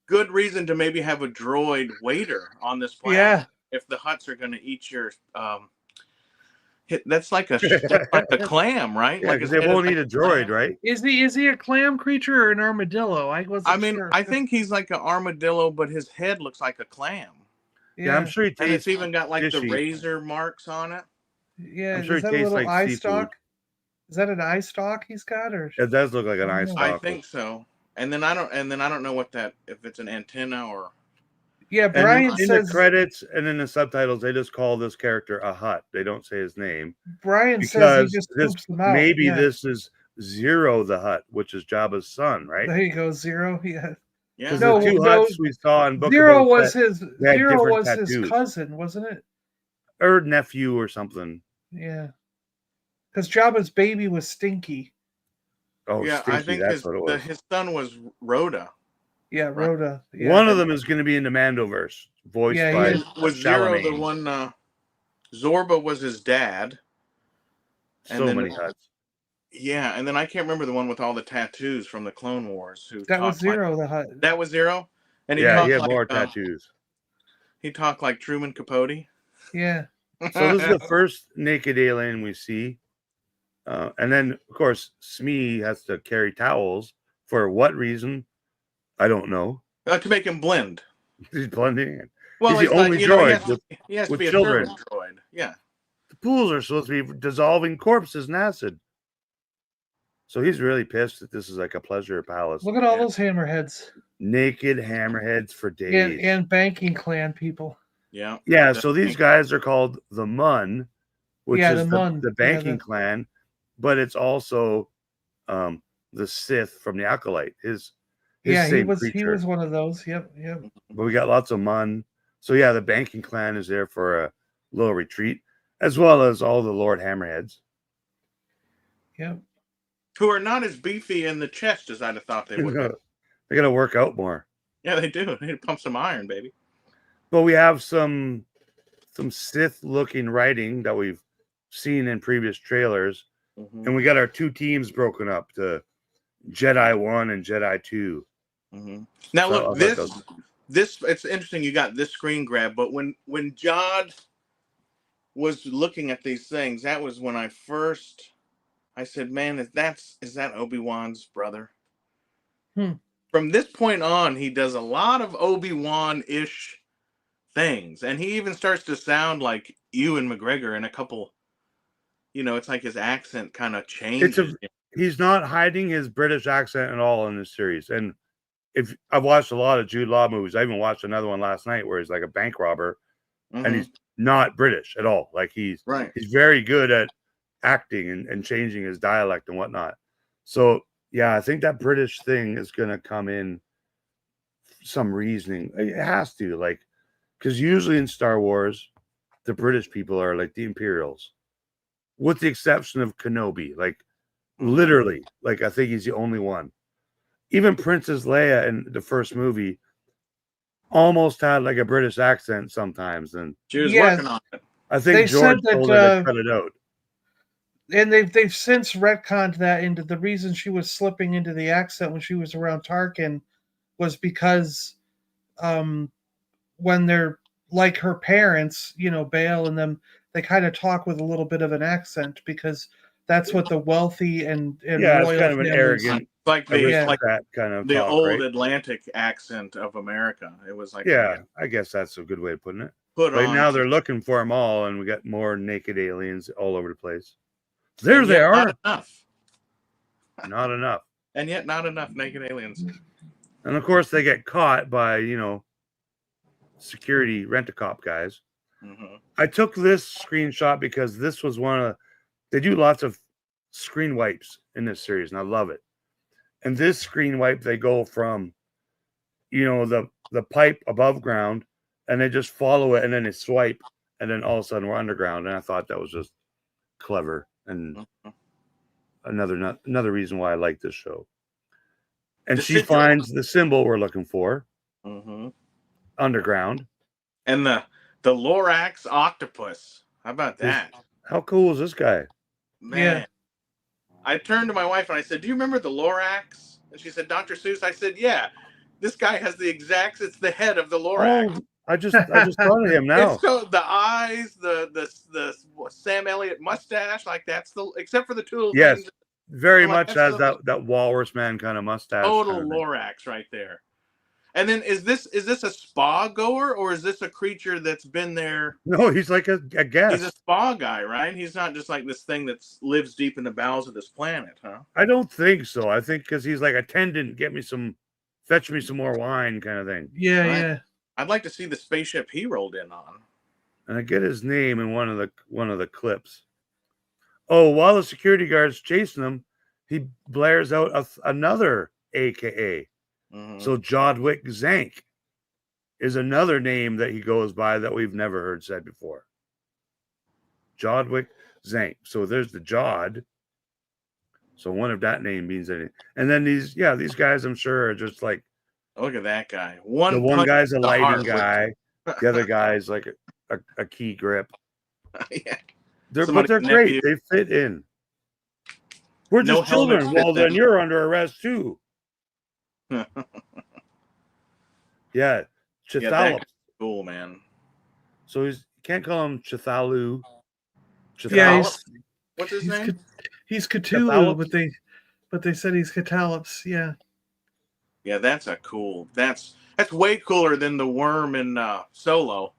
Good reason to maybe have a droid waiter on this planet. Yeah. If the huts are going to eat your, that's like a clam, right? Yeah, because they won't eat a droid, right? Is he a clam creature or an armadillo? I mean, I think he's like an armadillo, but his head looks like a clam. Yeah, I'm sure he tastes. And it's even got like the razor marks on it. Yeah, I'm sure is that it tastes a little like eye seafood. stalk? Is that an eye stalk he's got, or it does look like an eye stalk? I think so. And then I don't know what if it's an antenna or. Yeah, Brian says in the credits and in the subtitles they just call this character a hut. They don't say his name. Brian says he just poops them out. Maybe this is Zero the Hutt, which is Jabba's son, right? There you go, Zero. Yeah. Yeah. The two huts we saw in Book Zero of was Boba Fett, Zero was his cousin, wasn't it? Or nephew or something. Yeah. Because Jabba's baby was Stinky. Oh, yeah, Stinky, I think that's what it was. His son was Rhoda. Yeah, Rhoda. Yeah. One of them is going to be in the Mandoverse, voiced by was Zero the one. Zorba was his dad. So many huts. Yeah, and then I can't remember the one with all the tattoos from the Clone Wars. That was Zero the Hutt. That was Zero, and he had more tattoos. He talked like Truman Capote. Yeah. So this is the first naked alien we see, and then of course Smee has to carry towels for what reason? I don't know. To make him blend. He's blending in. Well, he's the only droid he has to with be children. A servant droid. Yeah. The pools are supposed to be dissolving corpses in acid. So he's really pissed that this is like a pleasure palace. Look at all those hammerheads. Naked hammerheads for days. And banking clan people. Yeah. Yeah, so these guys are called the Mun, which is the banking clan, but it's also the Sith from the Acolyte. He was one of those. Yep. But we got lots of Mun. So yeah, the banking clan is there for a little retreat, as well as all the Lord Hammerheads. Yep. who are not as beefy in the chest as I'd have thought they would be. They got to work out more. Yeah, they do. They need to pump some iron, baby. But we have some Sith-looking writing that we've seen in previous trailers, and we got our two teams broken up to Jedi 1 and Jedi 2. Now, so look, this it's interesting you got this screen grab, but when Jod was looking at these things, that was when I said, man, is that Obi-Wan's brother? From this point on, he does a lot of Obi-Wan-ish things, and he even starts to sound like Ewan McGregor in a couple. It's like his accent kind of changes. He's not hiding his British accent at all in this series. And if I've watched a lot of Jude Law movies, I even watched another one last night where he's like a bank robber, and he's not British at all. Like he's very good at acting and changing his dialect and whatnot. So yeah, I think that British thing is going to come in some reasoning. It has to, like, because usually in Star Wars, the British people are like the Imperials, with the exception of Kenobi. Like, literally, like, I think he's the only one. Even Princess Leia in the first movie almost had like a British accent sometimes, and she was working on it. I think George told her to cut it out. And they've since retconned that into the reason she was slipping into the accent when she was around Tarkin was because when they're like her parents, Bail and them, they kind of talk with a little bit of an accent because that's what the wealthy and royal it's kind of an arrogant, like that kind of the talk, old right? Atlantic accent of America. It was like I guess that's a good way of putting it. Right now they're looking for them all, and we got more naked aliens all over the place. There they are. Not enough. Not enough. And yet not enough naked aliens. And of course they get caught by, security rent-a-cop guys. I took this screenshot because this was they do lots of screen wipes in this series, and I love it. And this screen wipe, they go from, the pipe above ground, and they just follow it, and then they swipe, and then all of a sudden we're underground. And I thought that was just clever. And another reason why I like this show. And she finds the symbol we're looking for underground. And the Lorax octopus. How about that? How cool is this guy? Man. Yeah. I turned to my wife and I said, do you remember the Lorax? And she said, Dr. Seuss. I said, yeah. This guy has it's the head of the Lorax. Oh, I just thought of him now. It's the eyes, the Sam Elliott mustache, like that's except for the two. Yes, very much has that walrus man kind of mustache. Total Lorax right there. And then is this a spa goer or is this a creature that's been there? No, he's like a guest. He's a spa guy, right? He's not just like this thing that lives deep in the bowels of this planet, huh? I don't think so. I think because he's like attendant, fetch me some more wine kind of thing. Yeah, right? Yeah. I'd like to see the spaceship he rolled in on. And I get his name in one of the clips. Oh, while the security guard's chasing him, he blares out another AKA. So Jodwick Zank is another name that he goes by that we've never heard said before. Jodwick Zank. So there's the Jod. So one of that name means anything. And then these guys I'm sure are just like, look at that guy. The one guy's a lighting guy. The other guy's like a key grip. Yeah. They're great. They fit in. We're just children. Well, then you're under arrest too. Yeah. Chithalops. Cool, man. So you can't call him Chithalu. Yeah, what's his name? He's Cthulhu, but they said he's Catalops. Yeah. Yeah, that's that's way cooler than the worm in Solo.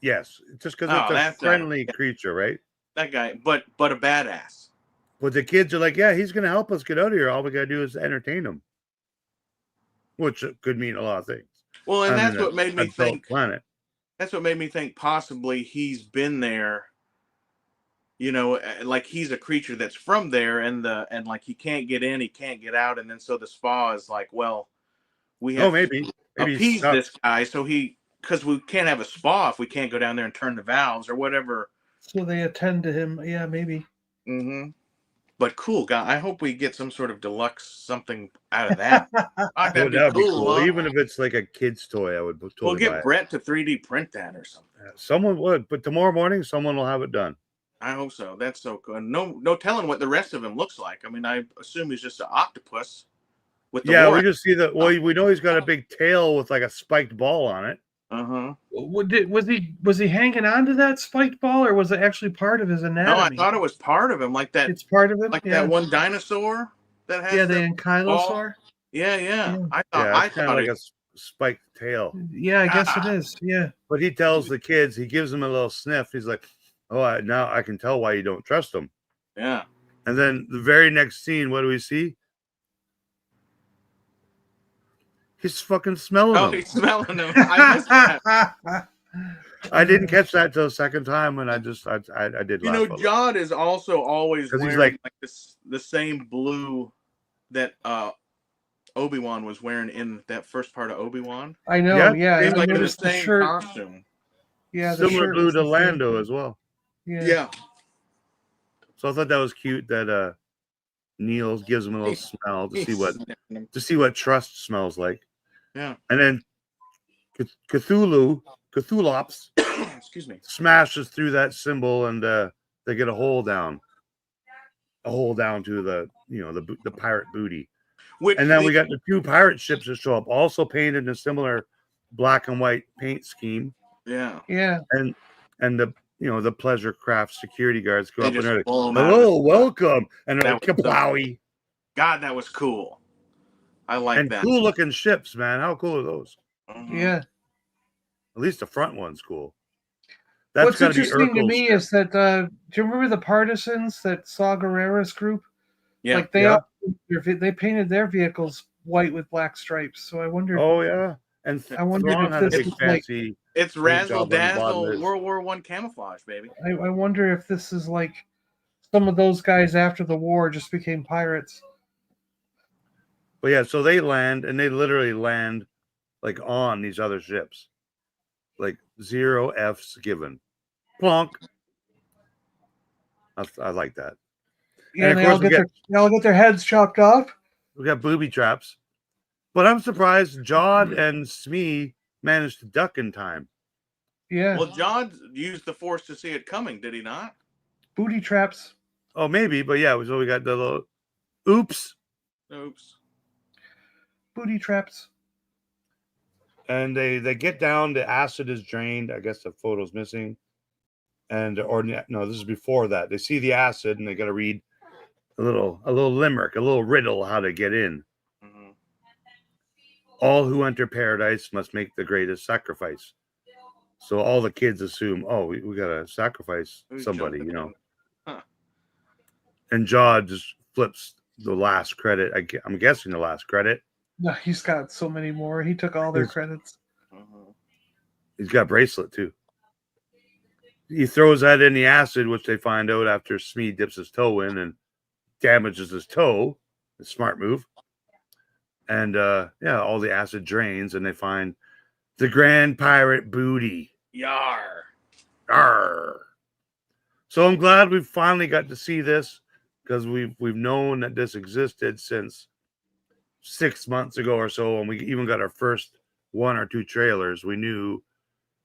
Yes, just because it's a friendly creature, right? That guy, but a badass. But the kids are like, yeah, he's going to help us get out of here. All we got to do is entertain him, which could mean a lot of things. Well, and that's what made me think. Planet. That's what made me think possibly he's been there. Like he's a creature that's from there, and like he can't get in, he can't get out, and then so the spa is like, well, we have maybe appease this guy, so because we can't have a spa if we can't go down there and turn the valves or whatever. So they attend to him. Yeah, maybe. But cool guy. I hope we get some sort of deluxe something out of that. That'd be That would be cool. cool. Huh? Even if it's like a kid's toy, I would totally We'll buy get it. Brett to 3D print that or something. Someone would, but tomorrow morning, someone will have it done. I hope so. That's so cool. And no telling what the rest of him looks like. I mean, I assume he's just an octopus with the Yeah, war. we just see that. Well, we know he's got a big tail with like a spiked ball on it. Was he hanging on to that spiked ball, or was it actually part of his anatomy? No, I thought it was part of him, like that. It's part of him, like that one dinosaur that has. Yeah, the ankylosaur. Yeah. I thought kind of like a spiked tail. Yeah, I guess it is. Yeah. But he tells the kids, he gives them a little sniff. He's like, "Oh, now I can tell why you don't trust him." Yeah. And then the very next scene, what do we see? He's fucking smelling them. He's smelling them. I missed that. I didn't catch that till the second time, and I did. You know, Jod is also always wearing he's like the same blue that Obi-Wan was wearing in that first part of Obi-Wan. I know. Yeah, he's I like in the noticed the same shirt. costume. Yeah, similar blue to Lando as well. Yeah. So I thought that was cute that Neil gives him a little smell to see what trust smells like. Yeah. And then Cthulhuops excuse me, smashes through that symbol, and they get a hole down to the the pirate booty. And then we got the two pirate ships that show up, also painted in a similar black and white paint scheme. Yeah. And the the pleasure craft security guards go up and they're like, "Hello, welcome," and they're like, "Kaplowy." God, that was cool. I like that. Cool looking ships, man. How cool are those? Yeah. At least the front one's cool. What's interesting to me is that do you remember the Partisans, that Saw Gerrera's group? Yeah. Like they painted their vehicles white with black stripes. So I wonder. Oh yeah. And I wondered if this is fancy. It's razzle dazzle World War I camouflage, baby. I wonder if this is like some of those guys after the war just became pirates. But yeah, so they land, and they literally land like on these other ships, like 0 F's given. Plonk. I like that. Yeah, and they all get their heads chopped off. We got booby traps. But I'm surprised Jod and Smee managed to duck in time. Yeah. Well, Jod used the Force to see it coming, did he not? Booty traps. Oh, maybe, but yeah, so we got the little oops. Booty traps. And they get down, the acid is drained. I guess the photo's missing. No, this is before that. They see the acid and they gotta read a little limerick, a little riddle how to get in. Mm-hmm. All who enter paradise must make the greatest sacrifice. So all the kids assume, we gotta sacrifice somebody, Huh. And Jod just flips the last credit. I'm guessing the last credit. No, he's got so many more. He took all their credits. He's got a bracelet too. He throws that in the acid, which they find out after Smee dips his toe in and damages his toe. A smart move. And all the acid drains, and they find the Grand Pirate booty. Yar. Arr. So I'm glad we finally got to see this, because we've known that this existed since 6 months ago or so, and we even got our first 1 or 2 trailers. We knew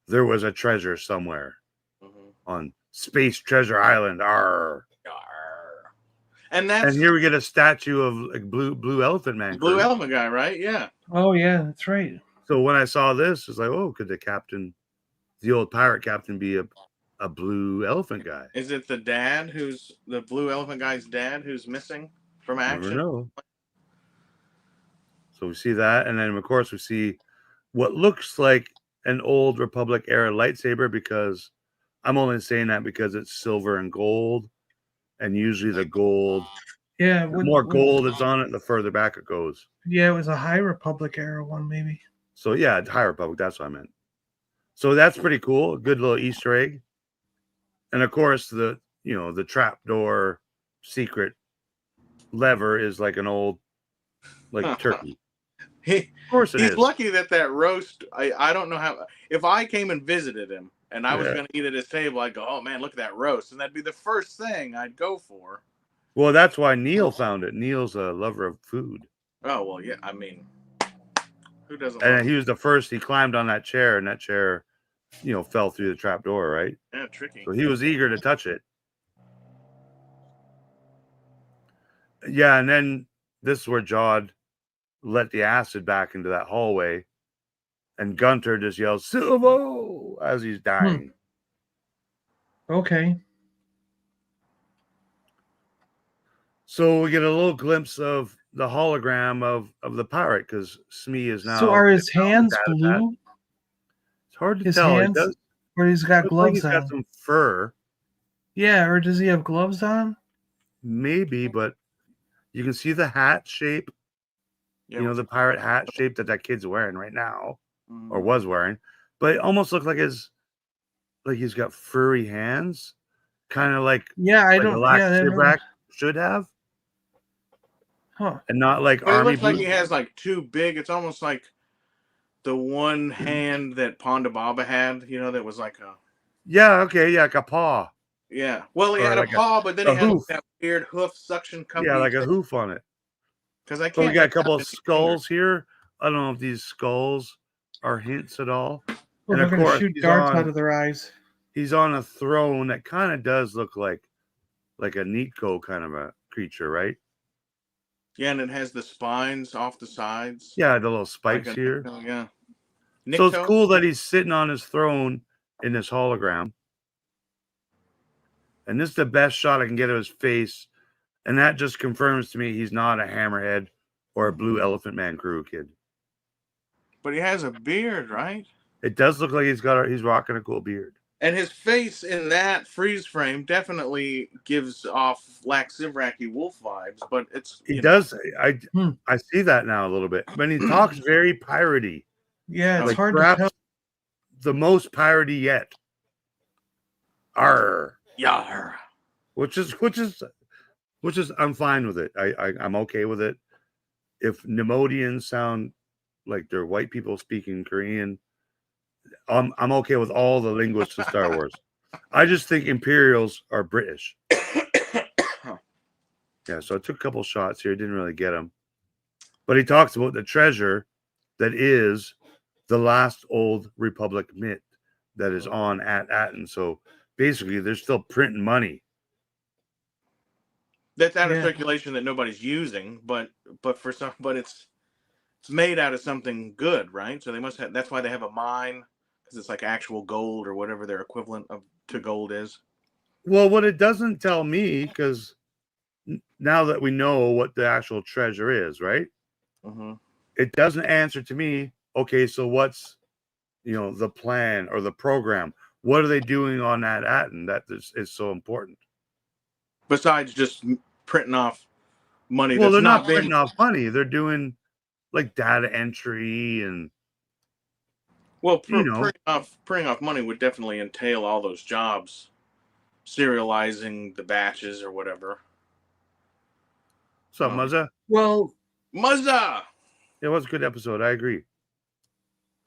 there was a treasure somewhere on Space Treasure Island. Arr. And here we get a statue of like Blue Elephant Man. Blue Elephant guy, right? Yeah. Oh yeah, that's right. So when I saw this, it's like, could the old pirate captain be a Blue Elephant guy? Is it the Blue Elephant guy's dad who's missing from action? Never know. So we see that, and then of course we see what looks like an old Republic era lightsaber, because I'm only saying that because it's silver and gold, and usually the gold, the more gold that's on it, the further back it goes. Yeah, it was a High Republic era one, maybe. So yeah, High Republic, that's what I meant. So that's pretty cool. A good little Easter egg. And of course, the trapdoor secret lever is like an old turkey. Of course he's lucky that roast. I don't know how. If I came and visited him and I was going to eat at his table, I'd go, "Oh man, look at that roast," and that'd be the first thing I'd go for. Well, that's why Neil found it. Neil's a lover of food. Oh well, yeah. I mean, who doesn't? And he was the first. He climbed on that chair, and that chair, fell through the trap door, right? Yeah, tricky. So he was eager to touch it. Yeah, and then this is where Jod let the acid back into that hallway, and Gunter just yells "Silvo" as he's dying. Okay. So we get a little glimpse of the hologram of the pirate because Smee is now. So are his hands blue? It's hard to his tell. Hands, he does, or he's got gloves like he's on. got some fur. Yeah, or does he have gloves on? Maybe, but you can see the hat shape. Yeah, The pirate hat shape that kid's wearing right now, or was wearing. But it almost looked like he's got furry hands, kind of like Shivrak should have. Huh. And not like but army it looks boots. like he has like two big. It's almost like the one hand that Ponda Baba had. That was like a. Yeah. Okay. Yeah, like a paw. Yeah. Well, he Or had like a paw, but then he had hoof. that weird hoof suction company. Yeah, like a hoof on it. Because I can't. So we got a couple of skulls here. I don't know if these skulls are hints at all. Well, and of course, shoot darts out of their eyes. He's on a throne that kind of does look like a Nico kind of a creature, right? Yeah, and it has the spines off the sides. Yeah, the little spikes like here. Nikto, yeah. So it's cool that he's sitting on his throne in this hologram. And this is the best shot I can get of his face. And that just confirms to me he's not a Hammerhead or a Blue Elephant Man crew kid. But he has a beard, right? It does look like he's rocking a cool beard. And his face in that freeze frame definitely gives off Laxivracky wolf vibes, but he does. I see that now a little bit. When he talks very piratey. Yeah, it's hard to tell. The most piratey yet. Arr. Yar. Which is I'm fine with it. I'm okay with it. If Nemodians sound like they're white people speaking Korean, I'm okay with all the linguists of Star Wars. I just think Imperials are British. Yeah, so I took a couple shots here, didn't really get them. But he talks about the treasure that is the last old Republic mint that is on at Atten. So basically, they're still printing money. That's out of circulation that nobody's using, but it's made out of something good, right? So they must have. That's why they have a mine, because it's like actual gold or whatever their equivalent to gold is. Well, what it doesn't tell me, because now that we know what the actual treasure is, right? Mm-hmm. It doesn't answer to me. Okay, so what's the plan or the program? What are they doing on that Atten that is so important? Besides just printing off money. Well, they're not printing off money. They're doing like data entry and. Well, printing off money would definitely entail all those jobs, serializing the batches or whatever. What's up, Muzza? Well, Muzza! It was a good episode. I agree.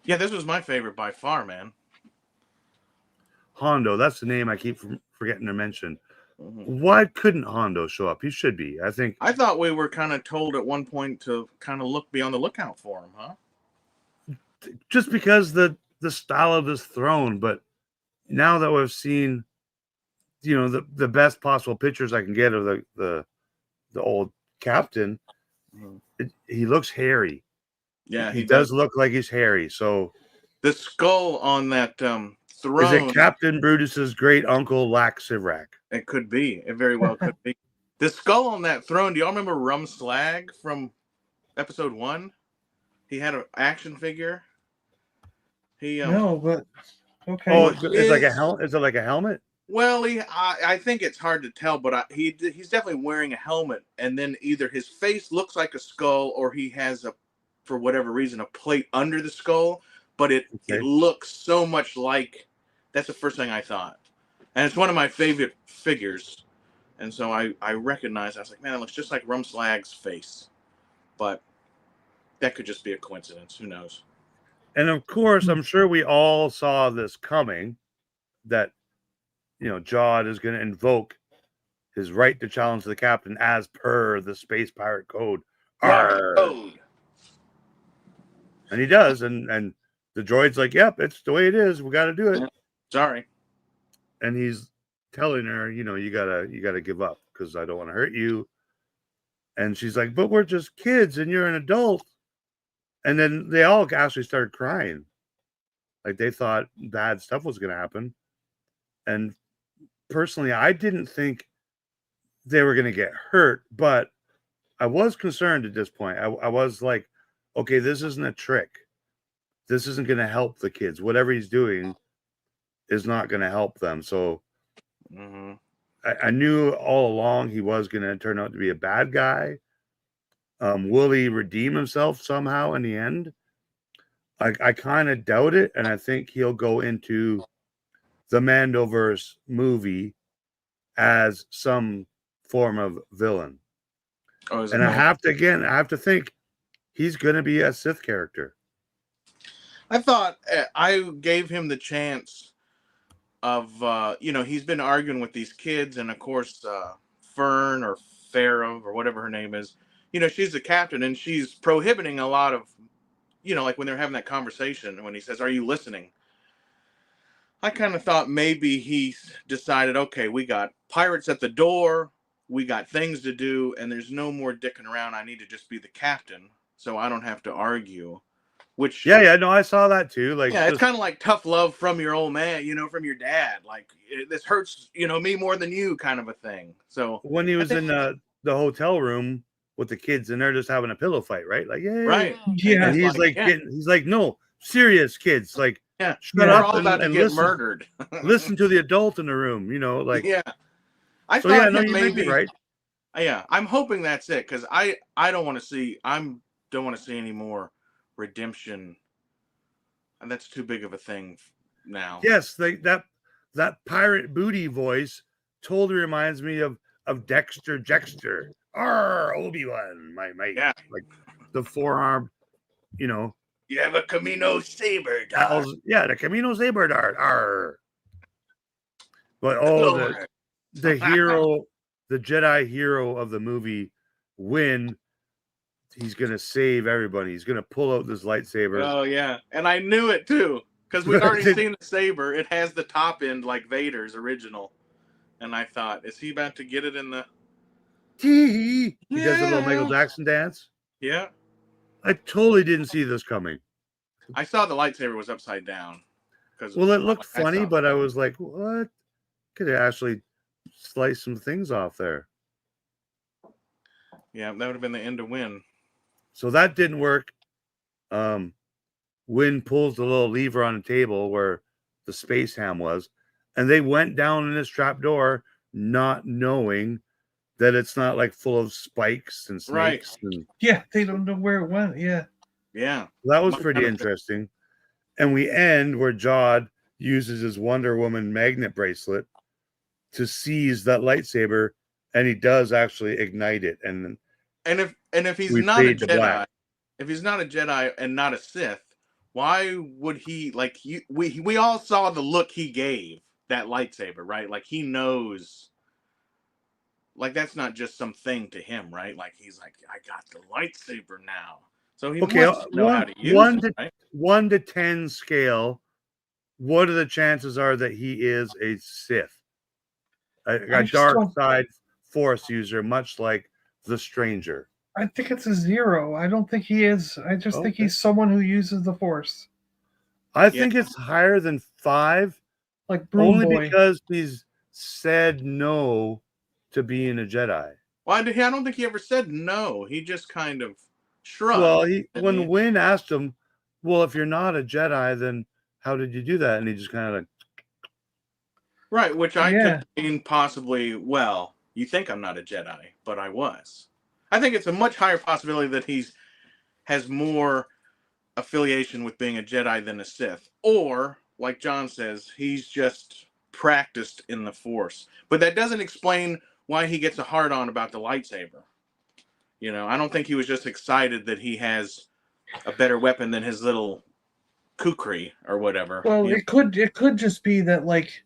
Yeah, this was my favorite by far, man. Hondo, that's the name I keep forgetting to mention. Mm-hmm. Why couldn't Hondo show up? He should be. I thought we were kind of told at one point to kind of be on the lookout for him, huh? Just because the style of this throne, but now that we've seen, the best possible pictures I can get of the old captain, he looks hairy. Yeah, he does look like he's hairy. So the skull on that throne. Is it Captain Brutus's great uncle Laxivrak? It could be. It very well could be. The skull on that throne. Do y'all remember Rum Slag from episode 1? He had an action figure. No, but okay. Oh, it's like a helmet. Is it like a helmet? Well, I think it's hard to tell, but he's definitely wearing a helmet, and then either his face looks like a skull, or he has for whatever reason, a plate under the skull. But it looks so much like. That's the first thing I thought, and it's one of my favorite figures, and so I recognized. I was like, man, it looks just like Rumslag's face, but that could just be a coincidence. Who knows? And of course, I'm sure we all saw this coming. That Jod is going to invoke his right to challenge the captain as per the space pirate code. Arr. Code. And he does, and the droid's like, "Yep, it's the way it is. We got to do it." Yeah. Sorry. And he's telling her, you gotta give up because I don't want to hurt you. And she's like, "But we're just kids, and you're an adult." And then they all actually started crying, like they thought bad stuff was going to happen. And personally, I didn't think they were going to get hurt, but I was concerned at this point. I was like, okay, this isn't a trick. This isn't going to help the kids. Whatever he's doing is not going to help them. So I knew all along he was going to turn out to be a bad guy. Will he redeem himself somehow in the end? I kind of doubt it, and I think he'll go into the Mandoverse movie as some form of villain. And I have to think he's going to be a Sith character. I thought I gave him the chance of, he's been arguing with these kids, and of course, Fern or Farah or whatever her name is, she's the captain, and she's prohibiting a lot of, like when they're having that conversation, when he says, "Are you listening?" I kind of thought maybe he decided, okay, we got pirates at the door, we got things to do, and there's no more dicking around. I need to just be the captain, so I don't have to argue. Which no, I saw that too. Like, it's kind of like tough love from your old man, from your dad. Like, this hurts, me more than you, kind of a thing. So when he was in the hotel room with the kids, and they're just having a pillow fight, right? Like, right, yeah. And he's he's like, "No, serious kids, like, shut up up and and get listen, murdered. Listen to the adult in the room." Like, I thought you maybe might be right. Yeah, I'm hoping that's it, because I don't want to see any more redemption, and that's too big of a thing now. Yes, that pirate booty voice totally reminds me of Dexter. Obi-Wan, my like the forearm, You have a Camino saber dart. The Camino saber dart. Arr. But the hero, the Jedi hero of the movie, Win, he's gonna save everybody. He's gonna pull out this lightsaber. Oh yeah, and I knew it too, because we've already seen the saber. It has the top end like Vader's original, and I thought, is he about to get it in the? He does a little Michael Jackson dance. Yeah, I totally didn't see this coming. I saw the lightsaber was upside down. It looked funny, but I was like, what? Could have actually sliced some things off there. Yeah, that would have been the end of Win. So that didn't work. Win pulls the little lever on the table where the space ham was, and they went down in this trap door, not knowing that it's not like full of spikes and snakes. Right. They don't know where it went. Yeah. That was pretty interesting. And we end where Jod uses his Wonder Woman magnet bracelet to seize that lightsaber, and he does actually ignite it. And if he's not a Jedi, and not a Sith, why would he we all saw the look he gave that lightsaber, right? Like, he knows, like, that's not just something to him, right? Like, he's like, I got the lightsaber now. So he must know how to use it, right? 1 to 10 scale, what are the chances are that he is a Sith? A dark side force user, much like the Stranger. I think it's a 0. I don't think he is. I just think he's someone who uses the Force. I think it's higher than 5. Like Broom only Boy. Because he's said no to being a Jedi. Well, I don't think he ever said no. He just kind of shrugged. Well, when Win asked him, well, if you're not a Jedi, then how did you do that? And he just kind of like... Right, which I could mean possibly, well, you think I'm not a Jedi, but I was. I think it's a much higher possibility that has more affiliation with being a Jedi than a Sith. Or, like John says, he's just practiced in the Force. But that doesn't explain why he gets a hard-on about the lightsaber. I don't think he was just excited that he has a better weapon than his little kukri or whatever. Well, it could just be that, like,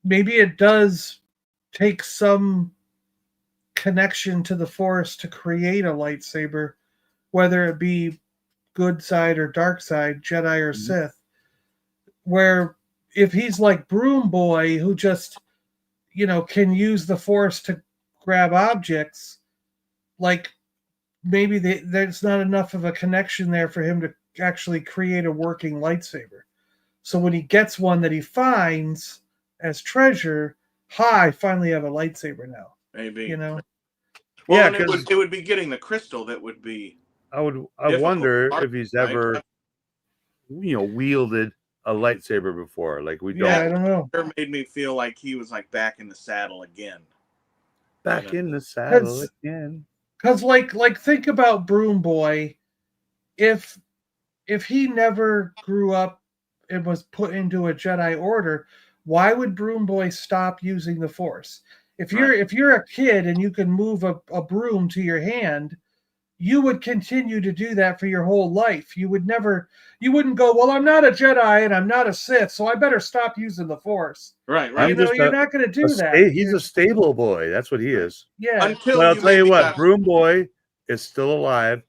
maybe it does take some connection to the Force to create a lightsaber, whether it be good side or dark side, Jedi or Sith. Where if he's like Broom Boy, who just can use the Force to grab objects, like maybe there's not enough of a connection there for him to actually create a working lightsaber. So when he gets one that he finds as treasure, I finally have a lightsaber now. Maybe. Well, yeah, it would be getting the crystal that would be. I wonder if he's ever, wielded a lightsaber before. Like we don't. Yeah, I don't know. It made me feel like he was like back in the saddle again. Back in the saddle again. Because like think about Broom Boy. If he never grew up and was put into a Jedi Order, why would Broom Boy stop using the Force? If you're a kid and you can move a broom to your hand, you would continue to do that for your whole life. You wouldn't go, well, I'm not a Jedi and I'm not a Sith, so I better stop using the Force. Right. You're not going to do that. He's a stable boy. That's what he is. Yeah. But I'll tell you what, Broom Boy is still alive,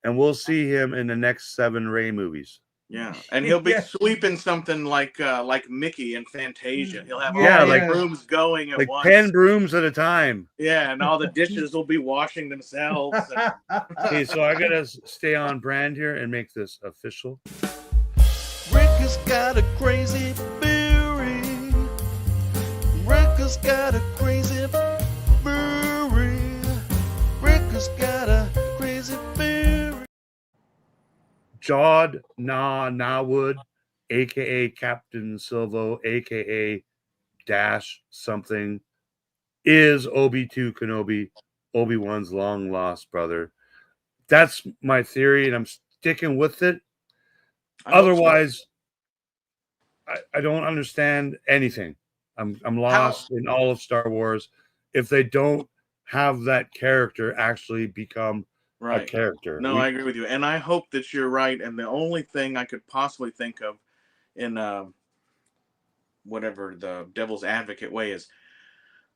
and we'll see him in the next 7 Rey movies. Yeah, and he'll be sweeping something like Mickey and Fantasia. He'll have all the brooms going at once. 10 brooms at a time. Yeah, and all the dishes will be washing themselves. Okay, so I gotta stay on brand here and make this official. Rick has got a crazy theory. Rick has got a crazy theory. Rick has got a crazy theory. Jod Nawood, aka Captain Silvo, aka Dash something, is Obi-2 Kenobi, Obi-Wan's long lost brother. That's my theory, and I'm sticking with it. Otherwise, I don't understand anything. I'm lost in all of Star Wars if they don't have that character actually become a character. No, I agree with you, and I hope that you're right. And the only thing I could possibly think of in whatever the Devil's Advocate way is,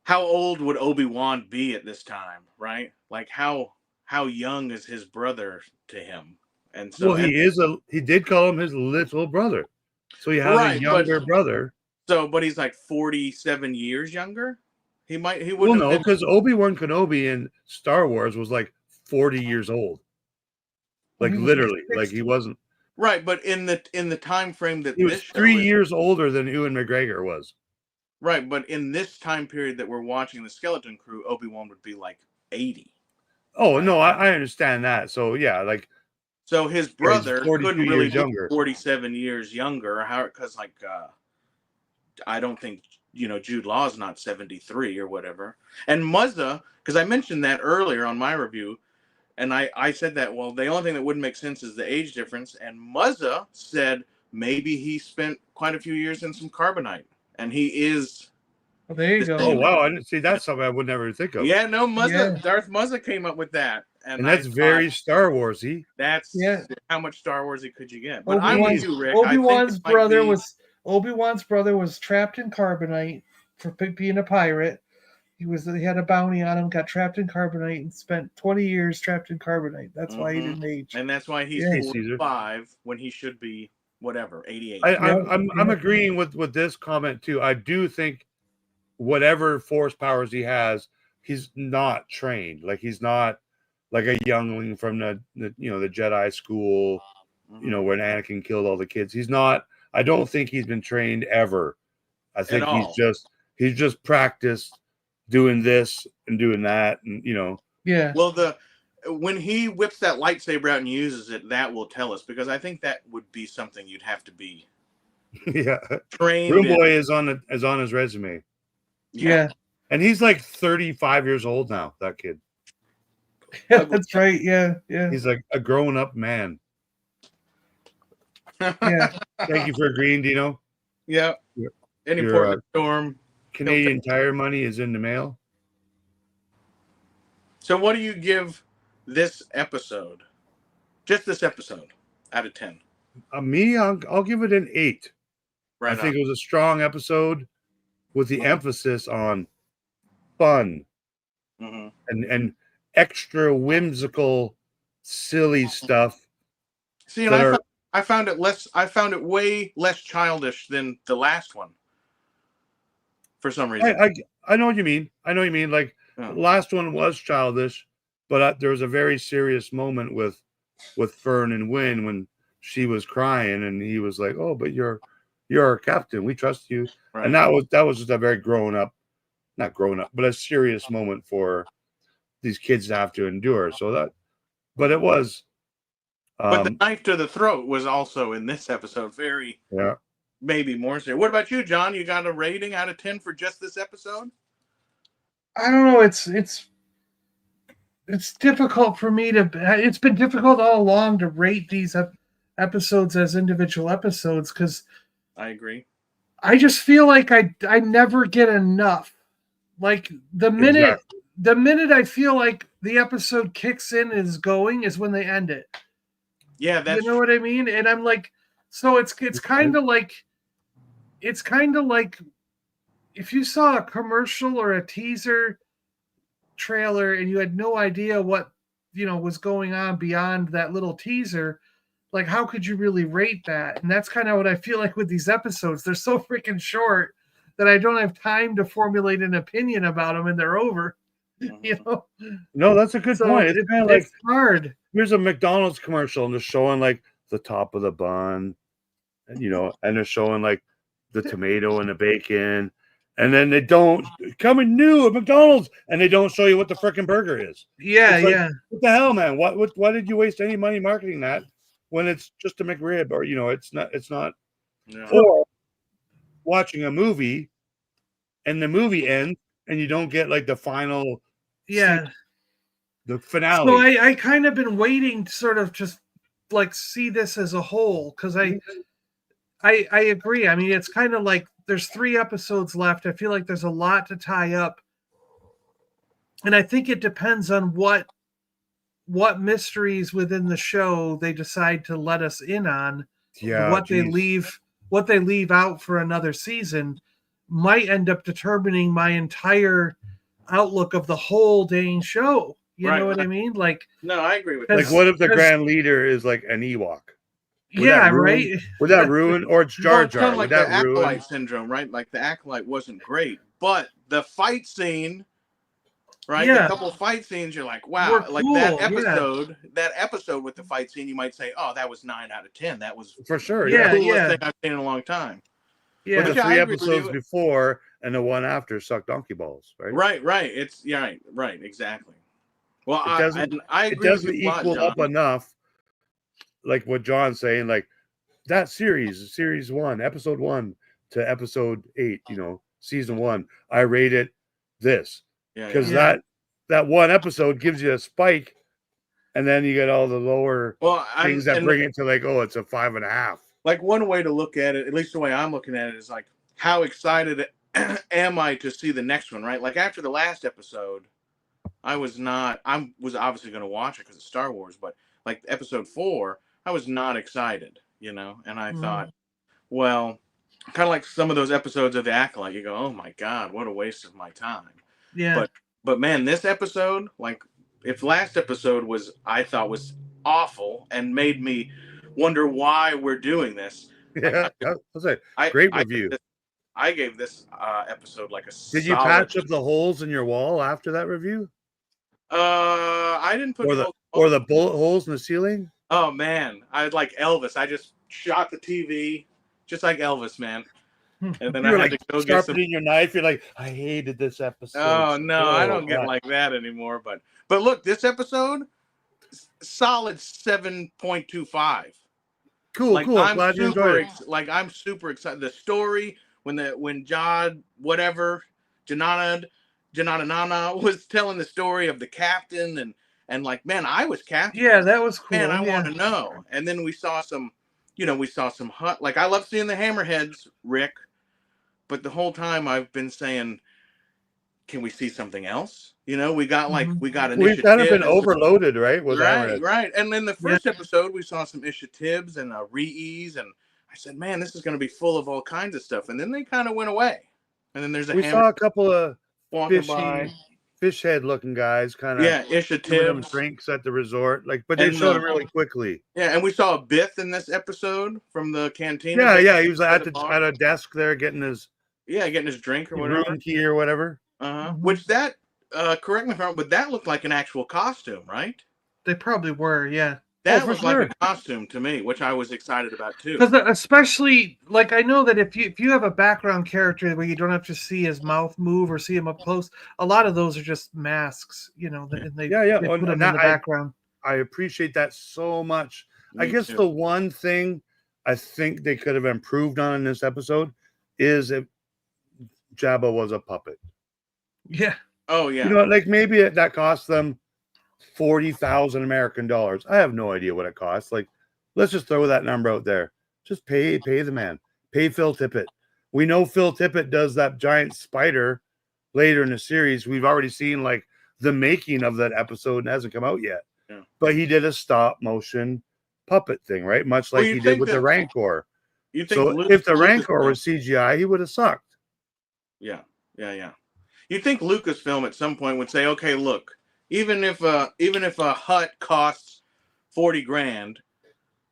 how old would Obi-Wan be at this time, right? Like how young is his brother to him? And so he did call him his little brother, so he has a younger brother. So, but he's like 47 years younger. He wouldn't. Well, no, because Obi-Wan Kenobi in Star Wars was like 40 years old, like literally, like he wasn't right. But in the time frame that he was 3 years older than Ewan McGregor was. Right, but in this time period that we're watching the Skeleton Crew, Obi-Wan would be like 80. Oh no, I understand that. So yeah, like so his brother couldn't really be younger. 47 years younger. How? Because like I don't think Jude Law's not 73 or whatever. And Muzza, because I mentioned that earlier on my review. And I said that, well, the only thing that wouldn't make sense is the age difference. And Muzza said maybe he spent quite a few years in some carbonite. And he is. Well, there you go. Oh, wow. I didn't see. That's something I would never think of. Yeah, no, Muzza. Darth Muzza came up with that. And that's very Star Warsy. That's how much Star Warsy could you get? But I'm with you, Rick. Obi-Wan's brother was trapped in carbonite for being a pirate. He had a bounty on him, got trapped in carbonite, and spent 20 years trapped in carbonite. That's why he didn't age. And that's why he's 45 when he should be, 88. I'm agreeing with this comment, too. I do think whatever force powers he has, he's not trained. Like, he's not like a youngling from the Jedi school, when Anakin killed all the kids. He's not. I don't think he's been trained ever. I think he's just practiced doing this and doing that, and Yeah. Well, when he whips that lightsaber out and uses it, that will tell us, because I think that would be something you'd have to be trained. Broom Boy is on his resume. Yeah. And he's like 35 years old now. That kid. Yeah, that's right. Yeah. He's like a grown-up man. Yeah. Thank you for agreeing, Dino. Yeah. Any Portland Storm. Canadian Tire money is in the mail. So what do you give this episode? Just this episode out of 10? Me, I'll give it an 8. Right. I think it was a strong episode. with the emphasis on fun and extra whimsical, silly stuff. See, and I found it way less childish than the last one. For some reason, I know what you mean. I know what you mean. Like the last one was childish, but there was a very serious moment with Fern and Wynn when she was crying, and he was like, "Oh, but you're our captain. We trust you." Right. And that was just a very not grown up, but a serious moment for these kids to have to endure. So but it was. But the knife to the throat was also in this episode very, maybe more serious. What about you, John? You got a rating out of 10 for just this episode? I don't know. It's difficult for me to. It's been difficult all along to rate these episodes as individual episodes because I agree. I just feel like I never get enough. Like the minute I feel like the episode kicks in and is going is when they end it. Yeah, that's you know what I mean. And I'm like, so it's kind of like if you saw a commercial or a teaser trailer and you had no idea what was going on beyond that little teaser. Like, how could you really rate that? And that's kind of what I feel like with these episodes. They're so freaking short that I don't have time to formulate an opinion about them, and they're over. No, that's a good point. It's kind of like hard. Here's a McDonald's commercial, and they're showing like the top of the bun, and and they're showing like the tomato and the bacon, and then they don't coming new at McDonald's, and they don't show you what the freaking burger is. Yeah, like, yeah. What the hell, man? Why did you waste any money marketing that when it's just a McRib, or it's not. Yeah. Or watching a movie, and the movie ends, and you don't get like the final. Yeah. The finale. So I kind of been waiting to sort of just like see this as a whole because I agree. I mean, it's kind of like there's 3 episodes left. I feel like there's a lot to tie up, and I think it depends on what mysteries within the show they decide to let us in on. Yeah, what they leave out for another season might end up determining my entire outlook of the whole dang show. You know what I mean? Like, no, I agree with that. Like, what if the Grand Leader is like an Ewok? Right. Would that ruin, or it's Jar Jar? Kind of like the Acolyte syndrome, right? Like the Acolyte wasn't great, but the fight scene, right? Yeah. A couple of fight scenes, you're like, wow, like cool. That episode with the fight scene, you might say, oh, that was 9 out of 10. That was for sure. The coolest thing I've seen in a long time. Yeah, but the 3 episodes before and the one after suck donkey balls, right? Right. It's right, exactly. Well, it doesn't equal up enough, like what John's saying, like that series 1, episode 1 to episode 8, season 1. I rate it this because that one episode gives you a spike, and then you get all the lower things that bring it to like, oh, it's a 5.5. Like one way to look at it, at least the way I'm looking at it, is like, how excited am I to see the next one, right? Like after the last episode, I was obviously going to watch it because it's Star Wars, but like episode 4, I was not excited, and I thought, well, kind of like some of those episodes of The Acolyte, you go, oh my God, what a waste of my time. Yeah. But man, this episode, like if last episode I thought was awful and made me wonder why we're doing this. Yeah, that's a great review. I gave this episode like a Did you patch up the holes in your wall after that review? I didn't put or the bullet holes in the ceiling. Oh man, I like Elvis. I just shot the TV just like Elvis, man. And then I had to go get some. Sharpening your knife. You're like, I hated this episode. Oh no, I don't get like that anymore. But look, this episode, solid 7.25. Cool, like, cool. I'm glad you enjoyed it. I'm super excited. The story when Jod Janana was telling the story of the captain and like, man, I was captain. Yeah, that was cool. Man, I want to know. And then we saw some hut. Like, I love seeing the hammerheads, Rick, but the whole time I've been saying, can we see something else? We got We've kind of been overloaded, right? Right. And in the first episode, we saw some Ishitibs and Re'es, and I said, man, this is going to be full of all kinds of stuff. And then they kind of went away. And then there's a We hammer saw a couple of walking by. fish head looking guys kind of Isha giving them Tibbs. drinks at the resort, like, but they showed it really quickly. Yeah, and we saw a Biff in this episode from the cantina. Yeah, he was at a desk there getting his drink or whatever, room key or whatever. Which that correct me if I'm wrong, but that looked like an actual costume, right? They probably were, yeah. That looked like a costume to me, which I was excited about too. Because especially, like, I know that if you have a background character where you don't have to see his mouth move or see him up close, a lot of those are just masks, and they put them in the background. I appreciate that so much. I guess the one thing I think they could have improved on in this episode is if Jabba was a puppet. Yeah. Oh yeah. Like maybe that cost them $40,000 American dollars. I have no idea what it costs. Like, let's just throw that number out there. Just pay the man. Pay Phil Tippett. We know Phil Tippett does that giant spider later in the series. We've already seen like the making of that episode and it hasn't come out yet. Yeah. But he did a stop motion puppet thing, right? Much like he did with the Rancor. So if the Rancor was CGI, he would have sucked. Yeah. You'd think Lucasfilm at some point would say, okay, look, even if a hut costs $40,000,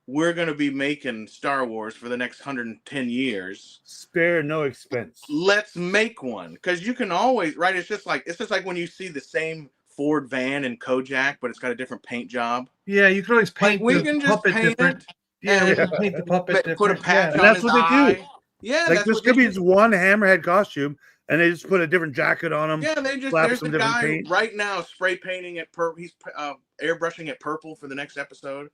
we're going to be making Star Wars for the next 110 years. Spare no expense. Let's make one, because you can always, right? It's just like when you see the same Ford van in Kojak, but it's got a different paint job. Yeah, you can always paint. We can just paint it. Yeah, we can paint the puppet different. Put a patch on that's his what eye. They do. Yeah, like this could be one Hammerhead costume. And they just put a different jacket on him. Yeah, there's the guy paint. Right now spray painting it purple. He's airbrushing it purple for the next episode.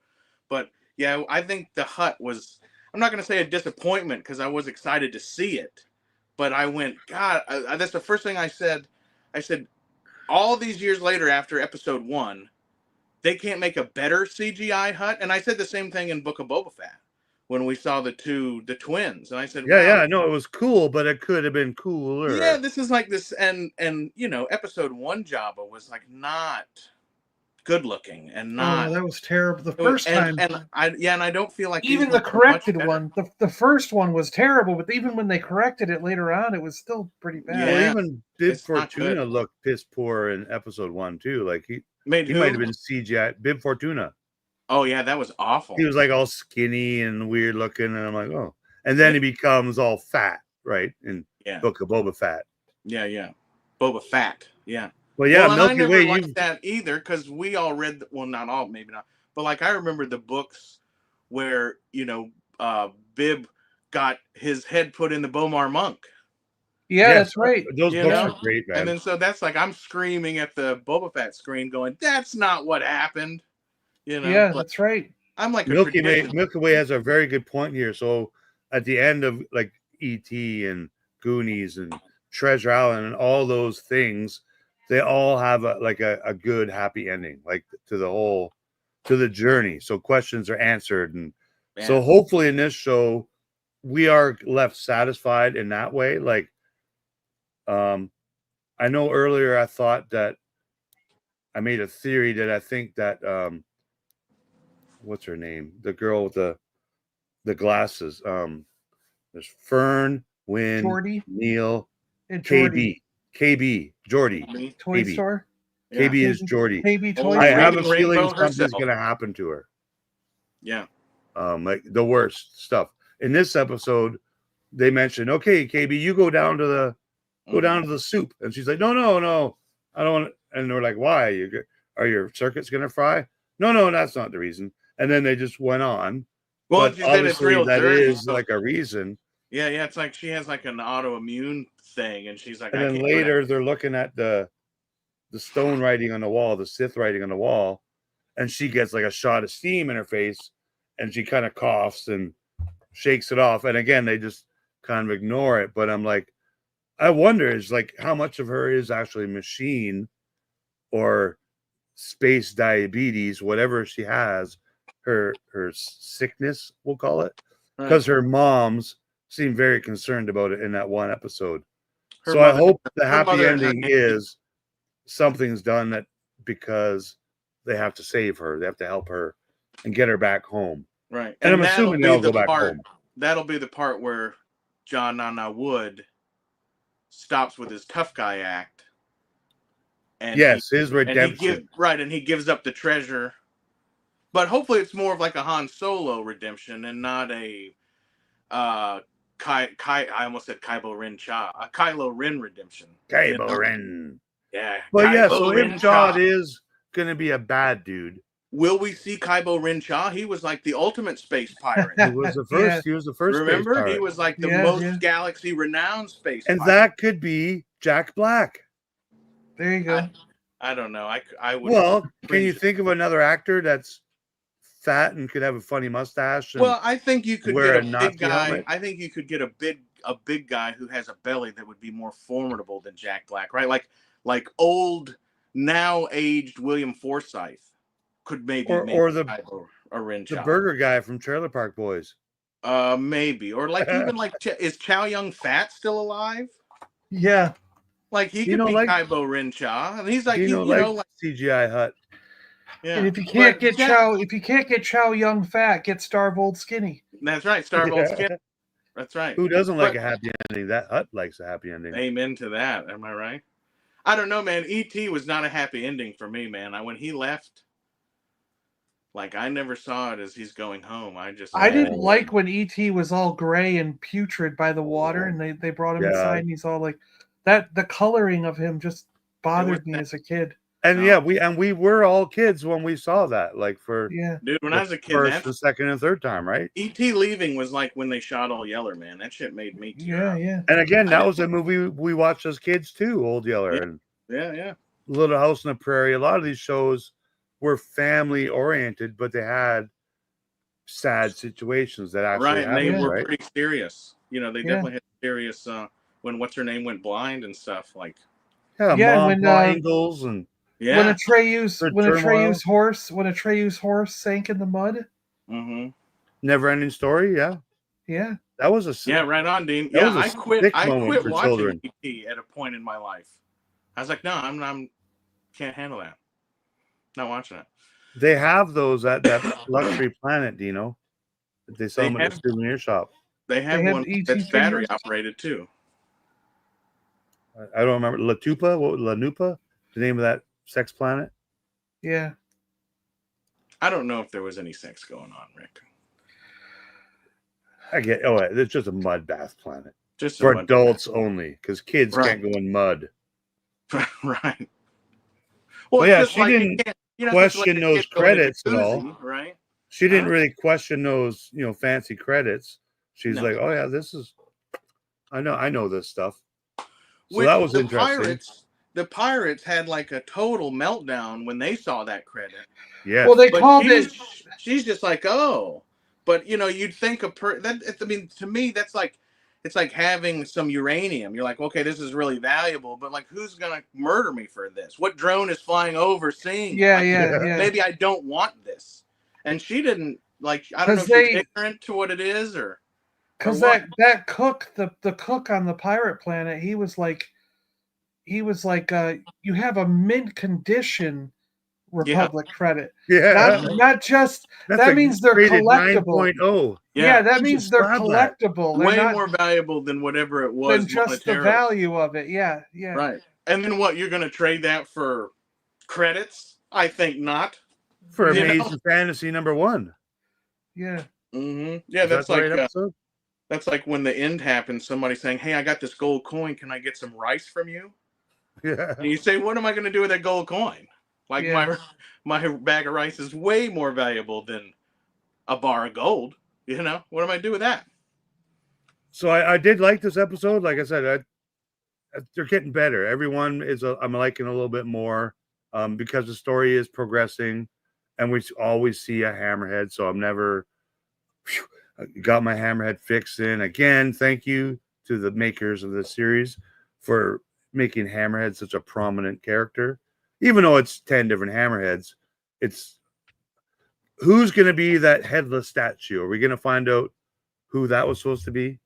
But yeah, I think the hut was, I'm not going to say a disappointment because I was excited to see it. But I went, God, that's the first thing I said. I said, all these years later after episode 1, they can't make a better CGI hut. And I said the same thing in Book of Boba Fett when we saw the twins, and I said, "Yeah, no, it was cool, but it could have been cooler." Yeah, this is like this, and episode 1 Jabba was like not good looking and not. Oh, that was terrible. The first time, and I don't feel like even the corrected one. The first one was terrible, but even when they corrected it later on, it was still pretty bad. Yeah, well, even Bib Fortuna looked piss poor in episode 1 too. Like he might have been CGI. Bib Fortuna. Oh yeah, that was awful. He was like all skinny and weird looking, and I'm like, oh. And then he becomes all fat, right? In Book of Boba Fett. Yeah. Boba Fett. Yeah. Well, yeah, Milky I never Way. Liked that either because we all read. Well, not all, maybe not, but like I remember the books where Bib got his head put in the Bomar Monk. Yeah, that's right. Those books are great, man. And then so that's like I'm screaming at the Boba Fett screen, going, "That's not what happened." Yeah, that's right. I'm like Milky Way has a very good point here. So at the end of like E.T. and Goonies and Treasure Island and all those things, they all have a good happy ending, like to the journey. So questions are answered, and so hopefully in this show we are left satisfied in that way. Like, I know earlier I thought that I made a theory that I think that what's her name? The girl with the glasses. There's Fern, Wynn, Jordy, Neil, and KB, Jordy. Toy Store. KB is Jordy. KB Toy I have a feeling something's going to happen to her. Yeah. Like the worst stuff. In this episode, they mentioned, okay, KB, you go down to the soup. And she's like, no, I don't want. And they're like, why? Are your circuits going to fry? No, that's not the reason. And then they just went on. Well, but obviously that is like a reason. Yeah. It's like she has like an autoimmune thing, and she's like. And then later they're looking at the stone writing on the wall, the Sith writing on the wall, and she gets like a shot of steam in her face, and she kind of coughs and shakes it off. And again, they just kind of ignore it. But I'm like, I wonder is like how much of her is actually machine or space diabetes, whatever she has, her sickness, we'll call it, because her moms seem very concerned about it in that one episode. So I hope the happy ending is something's done that because they have to save her, they have to help her and get her back home. Right. And I'm assuming they'll go back home. That'll be the part where John Nana Wood stops with his tough guy act. And yes, his redemption. And he gives up the treasure. But hopefully it's more of like a Han Solo redemption and not a I almost said Kylo Ren a Kylo Ren redemption. Kylo Ren. Yeah. But yeah, Kylo so Ren if Jod is going to be a bad dude, will we see Kylo Ren Cha? He was like the ultimate space pirate. he was the first. He was the first. Remember, he was like the most galaxy renowned space and pirate. that could be Jack Black. There you go. I don't know. I would. Well, can you think of another actor that's fat and could have a funny mustache? And well, I think you could wear get a big guy. Helmet? I think you could get a big guy who has a belly that would be more formidable than Jack Black, right? Like old, now aged William Forsythe could maybe or the the burger guy from Trailer Park Boys. Maybe, or like even like is Chow Yun Fat still alive? Yeah, like he could be like Kylo Ren Cha, and he's like you know like CGI Hut. Yeah, and if you can't get Chow Yun Fat, get Starve Old Skinny. That's right, Starve Old Skinny. That's right. Who doesn't like a happy ending? That Hut likes a happy ending. Amen to that. Am I right? I don't know, man. E.T. was not a happy ending for me, man. When he left, like I never saw it as he's going home. I didn't like when E.T. was all gray and putrid by the water, and they brought him inside, and he's all like that. The coloring of him just bothered me as a kid. And we were all kids when we saw that. Like dude, when I was a kid, the second and third time, right? E.T. leaving was like when they shot Old Yeller, man. That shit made me tear up. And again, that was a movie we watched as kids too, Old Yeller. And Little House on the Prairie. A lot of these shows were family oriented, but they had sad situations that actually happened. They were pretty serious. You know, they definitely had serious when what's her name went blind and stuff. Like when Angles and when Atreyu's horse sank in the mud. Mm-hmm. Never Ending Story. Yeah. That was right on, Dean. I quit watching E.T. at a point in my life. I was like, no, I'm can't handle that. Not watching it. They have those at that Luxury Planet, Dino. They sell them at the souvenir shop. They have one that's battery operated too. I don't remember Lanupa, the name of that sex planet. Yeah. I don't know if there was any sex going on, Rick. It's just a mud bath planet. Just for adults only, because kids can't go in mud. Right. Well, she didn't question those credits at all. Right. She didn't really question those, fancy credits. She's like, oh yeah, this is. I know this stuff. So that was interesting. The pirates had like a total meltdown when they saw that credit. Yeah. Well, they called it. She's just like, oh, but you'd think to me, that's like, it's like having some uranium. You're like, okay, this is really valuable, but like, who's gonna murder me for this? What drone is flying over seeing? Yeah. Maybe I don't want this. And she didn't like. I don't know if she's ignorant to what it is or. Because that cook, the cook on the pirate planet, he was like, you have a mint condition Republic credit. Yeah. Not just that means they're collectible. 9.0. Yeah, that means they're collectible. They're way more valuable than whatever it was. Than just the value of it. Yeah. Right. And then what? You're going to trade that for credits? I think not. For Amazing Fantasy #1. Yeah. Mm-hmm. Yeah, that's like that's like when the end happens. Somebody saying, "Hey, I got this gold coin. Can I get some rice from you?" Yeah. And you say, "What am I going to do with that gold coin?" Like my bag of rice is way more valuable than a bar of gold. What am I do with that? So I did like this episode. Like I said, they're getting better. Everyone I'm liking a little bit more because the story is progressing, and we always see a hammerhead. So I'm never got my hammerhead fixed in again. Thank you to the makers of this series for making Hammerhead such a prominent character. Even though it's 10 different hammerheads, it's who's going to be that headless statue? Are we going to find out who that was supposed to be?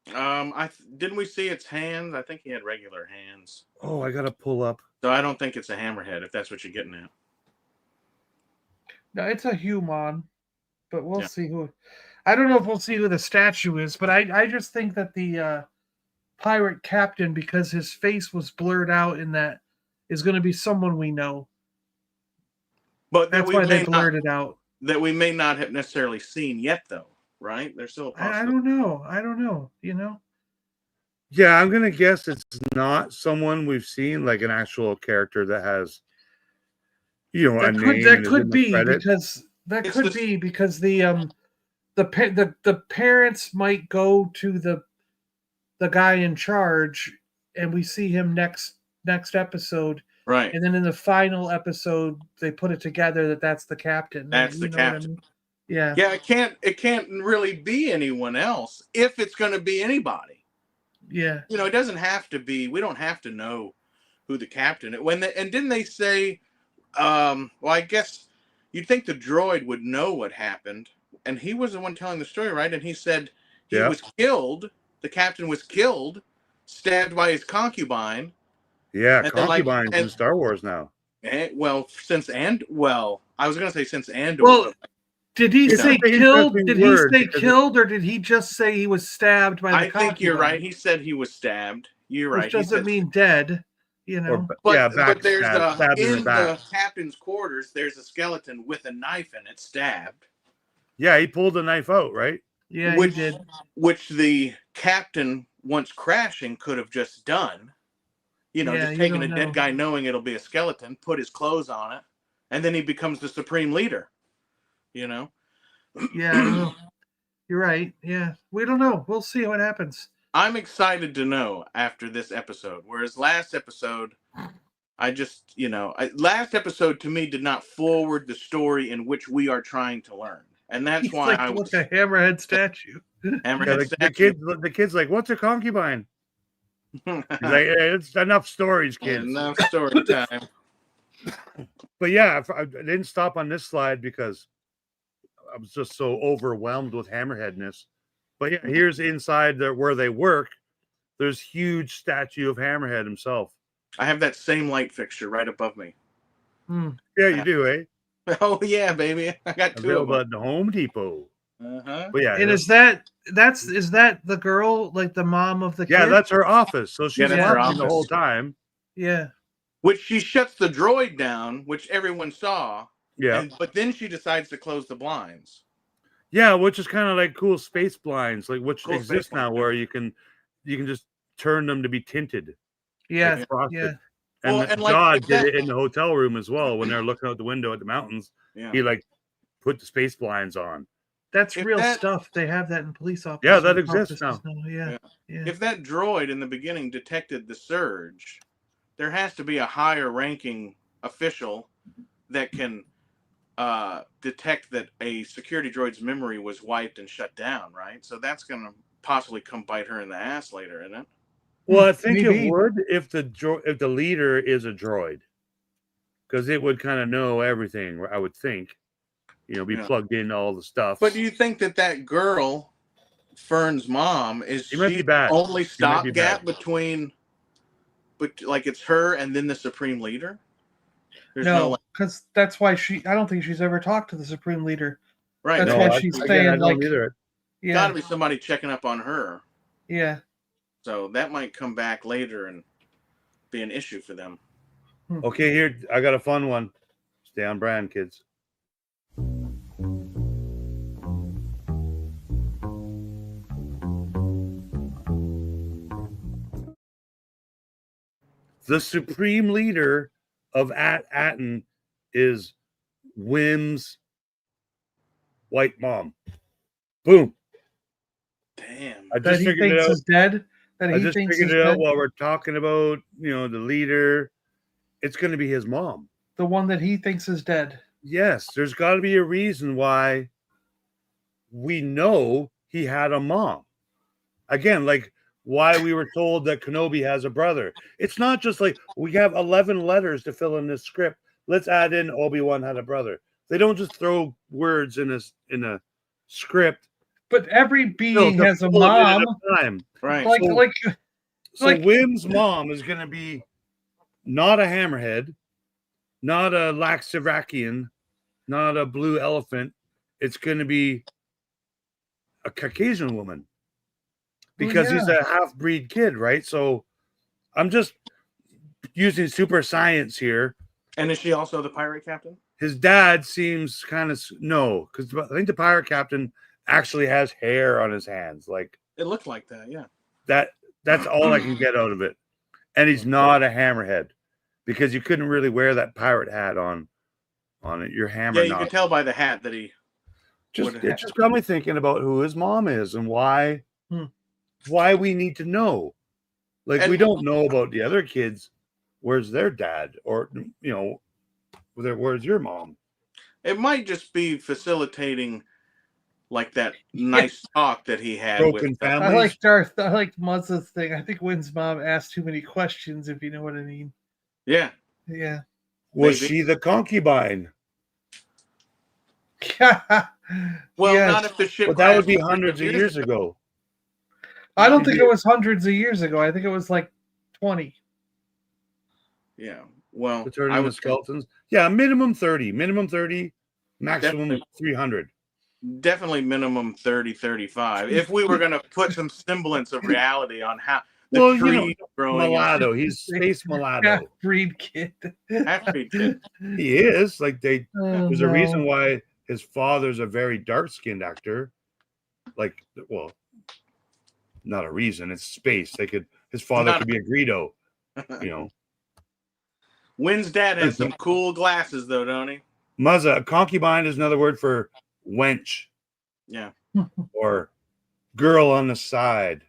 Didn't we see its hands? I think he had regular hands. Oh, I got to pull up. So I don't think it's a hammerhead, if that's what you're getting at. No, it's a human, but we'll see who. I don't know if we'll see who the statue is, but I just think that the pirate captain because his face was blurred out in that is going to be someone we know. But That's why they blurred it out. That we may not have necessarily seen yet, though, right? There's still a possibility. I don't know. You know. Yeah, I'm gonna guess it's not someone we've seen, like an actual character that has, a That name. could be because the parents might go to the guy in charge, and we see him next episode, right? And then in the final episode, they put it together that that's the captain. That's the captain. I mean? Yeah, yeah. It can't really be anyone else if it's going to be anybody. Yeah, it doesn't have to be. We don't have to know who the captain is. And didn't they say? Well, I guess you'd think the droid would know what happened, and he was the one telling the story, right? And he said he was killed. The captain was killed, stabbed by his concubine. Yeah, concubines in Star Wars now. I was going to say since Andor. Well, did he say killed? Did he say killed, or did he just say he was stabbed by the concubine? I think you're right. He said he was stabbed. You're right. Which doesn't mean dead, But there's in the captain's quarters, there's a skeleton with a knife in it, stabbed. Yeah, he pulled the knife out, right? Yeah, he did. Which the captain, once crashing, could have just done. Just taking a dead guy, knowing it'll be a skeleton, put his clothes on it, and then he becomes the supreme leader. Yeah, I don't know. You're right. Yeah, we don't know. We'll see what happens. I'm excited to know after this episode. Whereas last episode, last episode to me did not forward the story in which we are trying to learn, and that's why I was a hammerhead statue. The kid's like, "What's a concubine?" He's like, "It's enough stories, kids. Enough story time." But yeah, I didn't stop on this slide because I was just so overwhelmed with Hammerheadness. But yeah, here's inside where they work. There's huge statue of Hammerhead himself. I have that same light fixture right above me. Yeah, you do, eh? Oh yeah, baby. I got two of them at the Home Depot. But yeah, and is that the girl, like the mom of the kid? Yeah, that's her office. So she's her office the whole time. Yeah. Which she shuts the droid down, which everyone saw. Yeah. But then she decides to close the blinds. Yeah, which is kind of like cool space blinds, like which exist now, where you can just turn them to be tinted. Yeah, yeah. And God did it in the hotel room as well when they're looking out the window at the mountains. Yeah. He put the space blinds on. That's real stuff. They have that in police offices. Yeah, that exists now. Yeah. If that droid in the beginning detected the surge, there has to be a higher ranking official that can detect that a security droid's memory was wiped and shut down, right? So that's going to possibly come bite her in the ass later, isn't it? Well, I think it would if the leader is a droid, because it would kind of know everything. I would think, be plugged into all the stuff. But do you think that girl, Fern's mom, is she the only stopgap between, like it's her and then the supreme leader? No, because that's why I don't think she's ever talked to the supreme leader. Right. That's why she's saying Gotta be somebody checking up on her. Yeah. So that might come back later and be an issue for them. Okay, here I got a fun one. Stay on brand, kids. The supreme leader of Atten is Wim's white mom. Boom. Damn. I just figured it out. Is dead. I just figured it out while we're talking about, the leader. It's going to be his mom. The one that he thinks is dead. Yes, there's got to be a reason why we know he had a mom. Again, like why we were told that Kenobi has a brother. It's not just like we have 11 letters to fill in this script. Let's add in Obi-Wan had a brother. They don't just throw words in a script. But every being has a mom. Right. So Wim's mom is going to be not a hammerhead, not a Laxirakian, not a blue elephant. It's going to be a Caucasian woman. because he's a half-breed kid, right? So I'm just using super science here. And is she also the pirate captain? His dad seems kind of no, because I think the pirate captain actually has hair on his hands. Like it looked like that, yeah. That's all I can get out of it. And he's not a hammerhead, because you couldn't really wear that pirate hat on it. Your hammer. Yeah, you could tell by the hat that he. It just got me thinking about who his mom is and why we need to know. Like, we don't know about the other kids. Where's their dad? Or, where's your mom? It might just be facilitating like that nice talk that he had Broken with families. I liked Muzza's thing. I think Wynn's mom asked too many questions, if you know what I mean. Yeah. Yeah. Was she the concubine? Well, not if the ship. But that would be hundreds of years ago. I don't think it was hundreds of years ago. I think it was like 20. Yeah. Well, Returning the skeletons. Yeah, minimum 30. Minimum 30, maximum 300. Definitely minimum 30, 35. If we were going to put some semblance of reality on how the growing. Mulatto. He's space mulatto. Half-breed kid. Half-breed kid. He is. Like, there's a reason why his father's a very dark-skinned actor. Like, well, not a reason. It's space. His father could be a Greedo, Wynn's dad has some cool glasses, though, don't he? Muzza. A concubine is another word for wench. Yeah. Or girl on the side.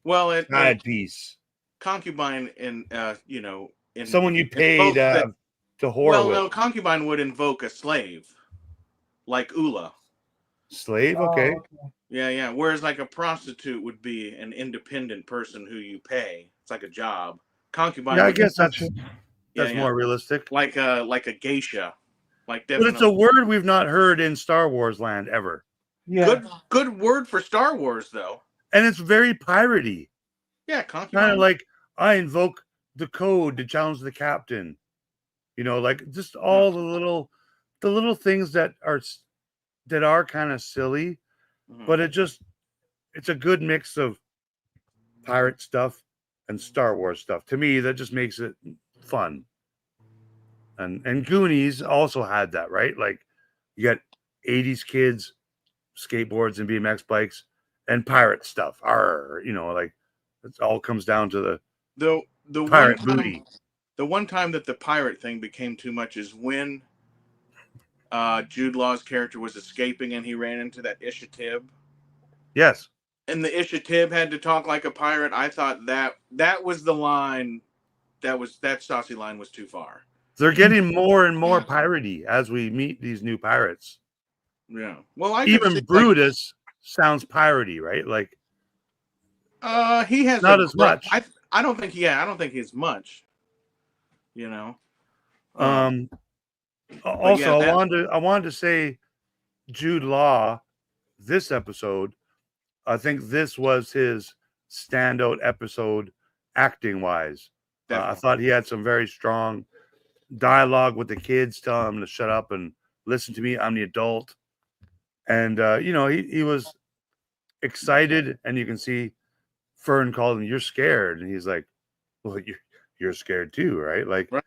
Well, side piece. Concubine in someone you paid to whore Well, with. no, concubine would invoke a slave, like Ula. Slave, okay. Yeah. Whereas like a prostitute would be an independent person who you pay. It's like a job. Concubine. Yeah, I guess that's more realistic. Like a geisha. Like But definitely. it's a word we've not heard in Star Wars land ever. Yeah. Good word for Star Wars though. And it's very piratey. Yeah, concubine. Kind of like, I invoke the code to challenge the captain. Like just all the little things that are kind of silly, but it's a good mix of pirate stuff and Star Wars stuff. To me, that just makes it fun. And Goonies also had that, right? Like, you got 80s kids, skateboards and BMX bikes, and pirate stuff. Like, it all comes down to the pirate booty. The one time that the pirate thing became too much is when Jude Law's character was escaping and he ran into that Ishatib. Yes. And the Ishatib had to talk like a pirate. I thought that was the line. That saucy line was too far. They're getting more and more piratey as we meet these new pirates. Yeah. Well, even Brutus sounds piratey, right? Like, he has not as much. I don't think he's much. Also, I wanted to say Jude Law, this episode, I think this was his standout episode acting wise. I thought he had some very strong dialogue with the kids, telling them to shut up and listen to me. I'm the adult. And, he was excited, and you can see Fern called him, "You're scared." And he's like, "Well, you're scared too, right?" Like, right.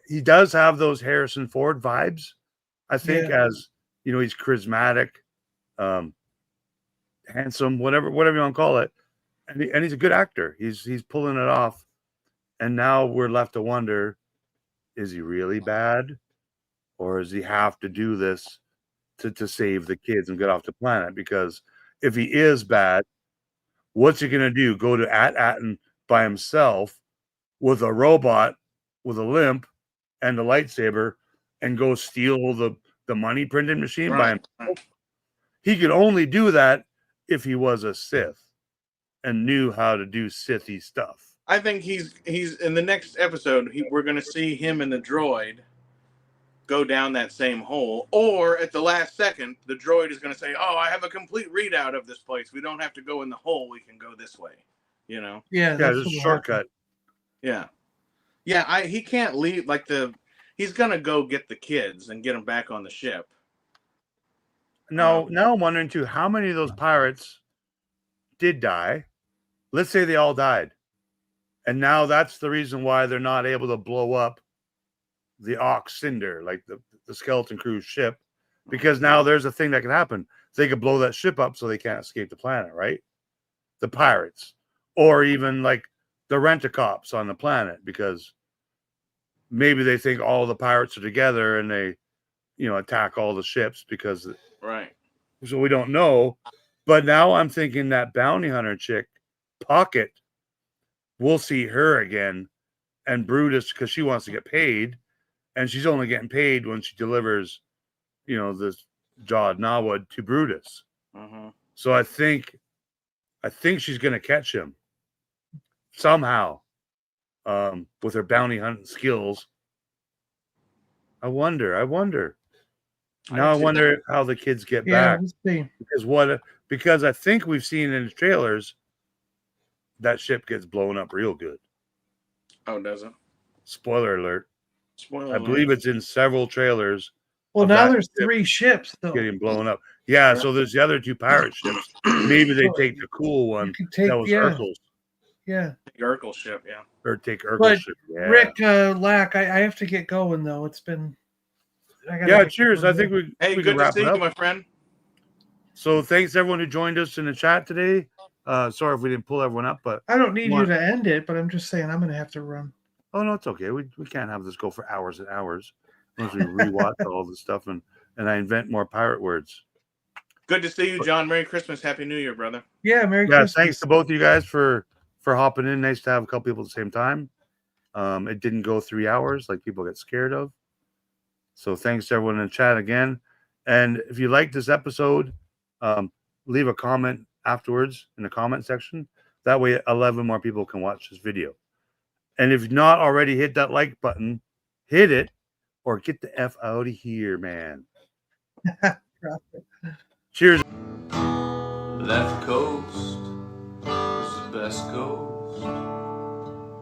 He does have those Harrison Ford vibes, I think, as, he's charismatic, handsome, whatever you want to call it. And he's a good actor. He's pulling it off. And now we're left to wonder, is he really bad? Or does he have to do this to save the kids and get off the planet? Because if he is bad, what's he going to do? Go to At-Atten by himself with a robot with a limp and a lightsaber and go steal the money printing machine by himself? He could only do that if he was a Sith and knew how to do Sithy stuff. I think he's in the next episode. We're going to see him and the droid go down that same hole, or at the last second, the droid is going to say, "Oh, I have a complete readout of this place. We don't have to go in the hole. We can go this way." Yeah, just a shortcut. Yeah. He can't leave. He's going to go get the kids and get them back on the ship. Now I'm wondering too, how many of those pirates did die, let's say they all died, and now that's the reason why they're not able to blow up the Ox Cinder, like the Skeleton Crew's ship, because now there's a thing that can happen. They could blow that ship up so they can't escape the planet, right? The pirates, or even like the rent-a-cops on the planet, because maybe they think all the pirates are together and they, attack all the ships because right. So we don't know. But now I'm thinking that bounty hunter chick, Pocket, we'll see her again, and Brutus, because she wants to get paid, and she's only getting paid when she delivers, this Jawed Nawad to Brutus. Mm-hmm. So I think she's gonna catch him somehow, with her bounty hunting skills. I wonder. Now I wonder how the kids get back. We'll see. Because I think we've seen in the trailers that ship gets blown up real good. Oh, does it? Spoiler alert. Spoiler I alert. believe it's in several trailers. Well, now there's 3 ships though. Getting blown up. Yeah, so there's the other 2 pirate ships. Maybe they take the cool one. You can take, that was Urkel's. Yeah. The Urkel ship, yeah. Or take Urkel's But ship. Yeah. Rick Lack, I have to get going though. It's been. Cheers. I think we. Hey, we good can to wrap see it you, up. my friend. So thanks everyone who joined us in the chat today. Sorry if we didn't pull everyone up, but I don't need you to end it, but I'm just saying I'm going to have to run. oh no, it's okay. We can't have this go for hours and hours unless we rewatch all the stuff and I invent more pirate words. Good to see you, John. Merry Christmas, Happy New Year, brother. Yeah, Merry Christmas. Thanks to both of you guys for hopping in. Nice to have a couple people at the same time. It didn't go 3 hours like people get scared of. So thanks to everyone in the chat again. And if you like this episode, leave a comment afterwards in the comment section. That way 11 more people can watch this video. And if you've not already hit that like button, hit it or get the F out of here, man. Cheers. Left coast is the best coast.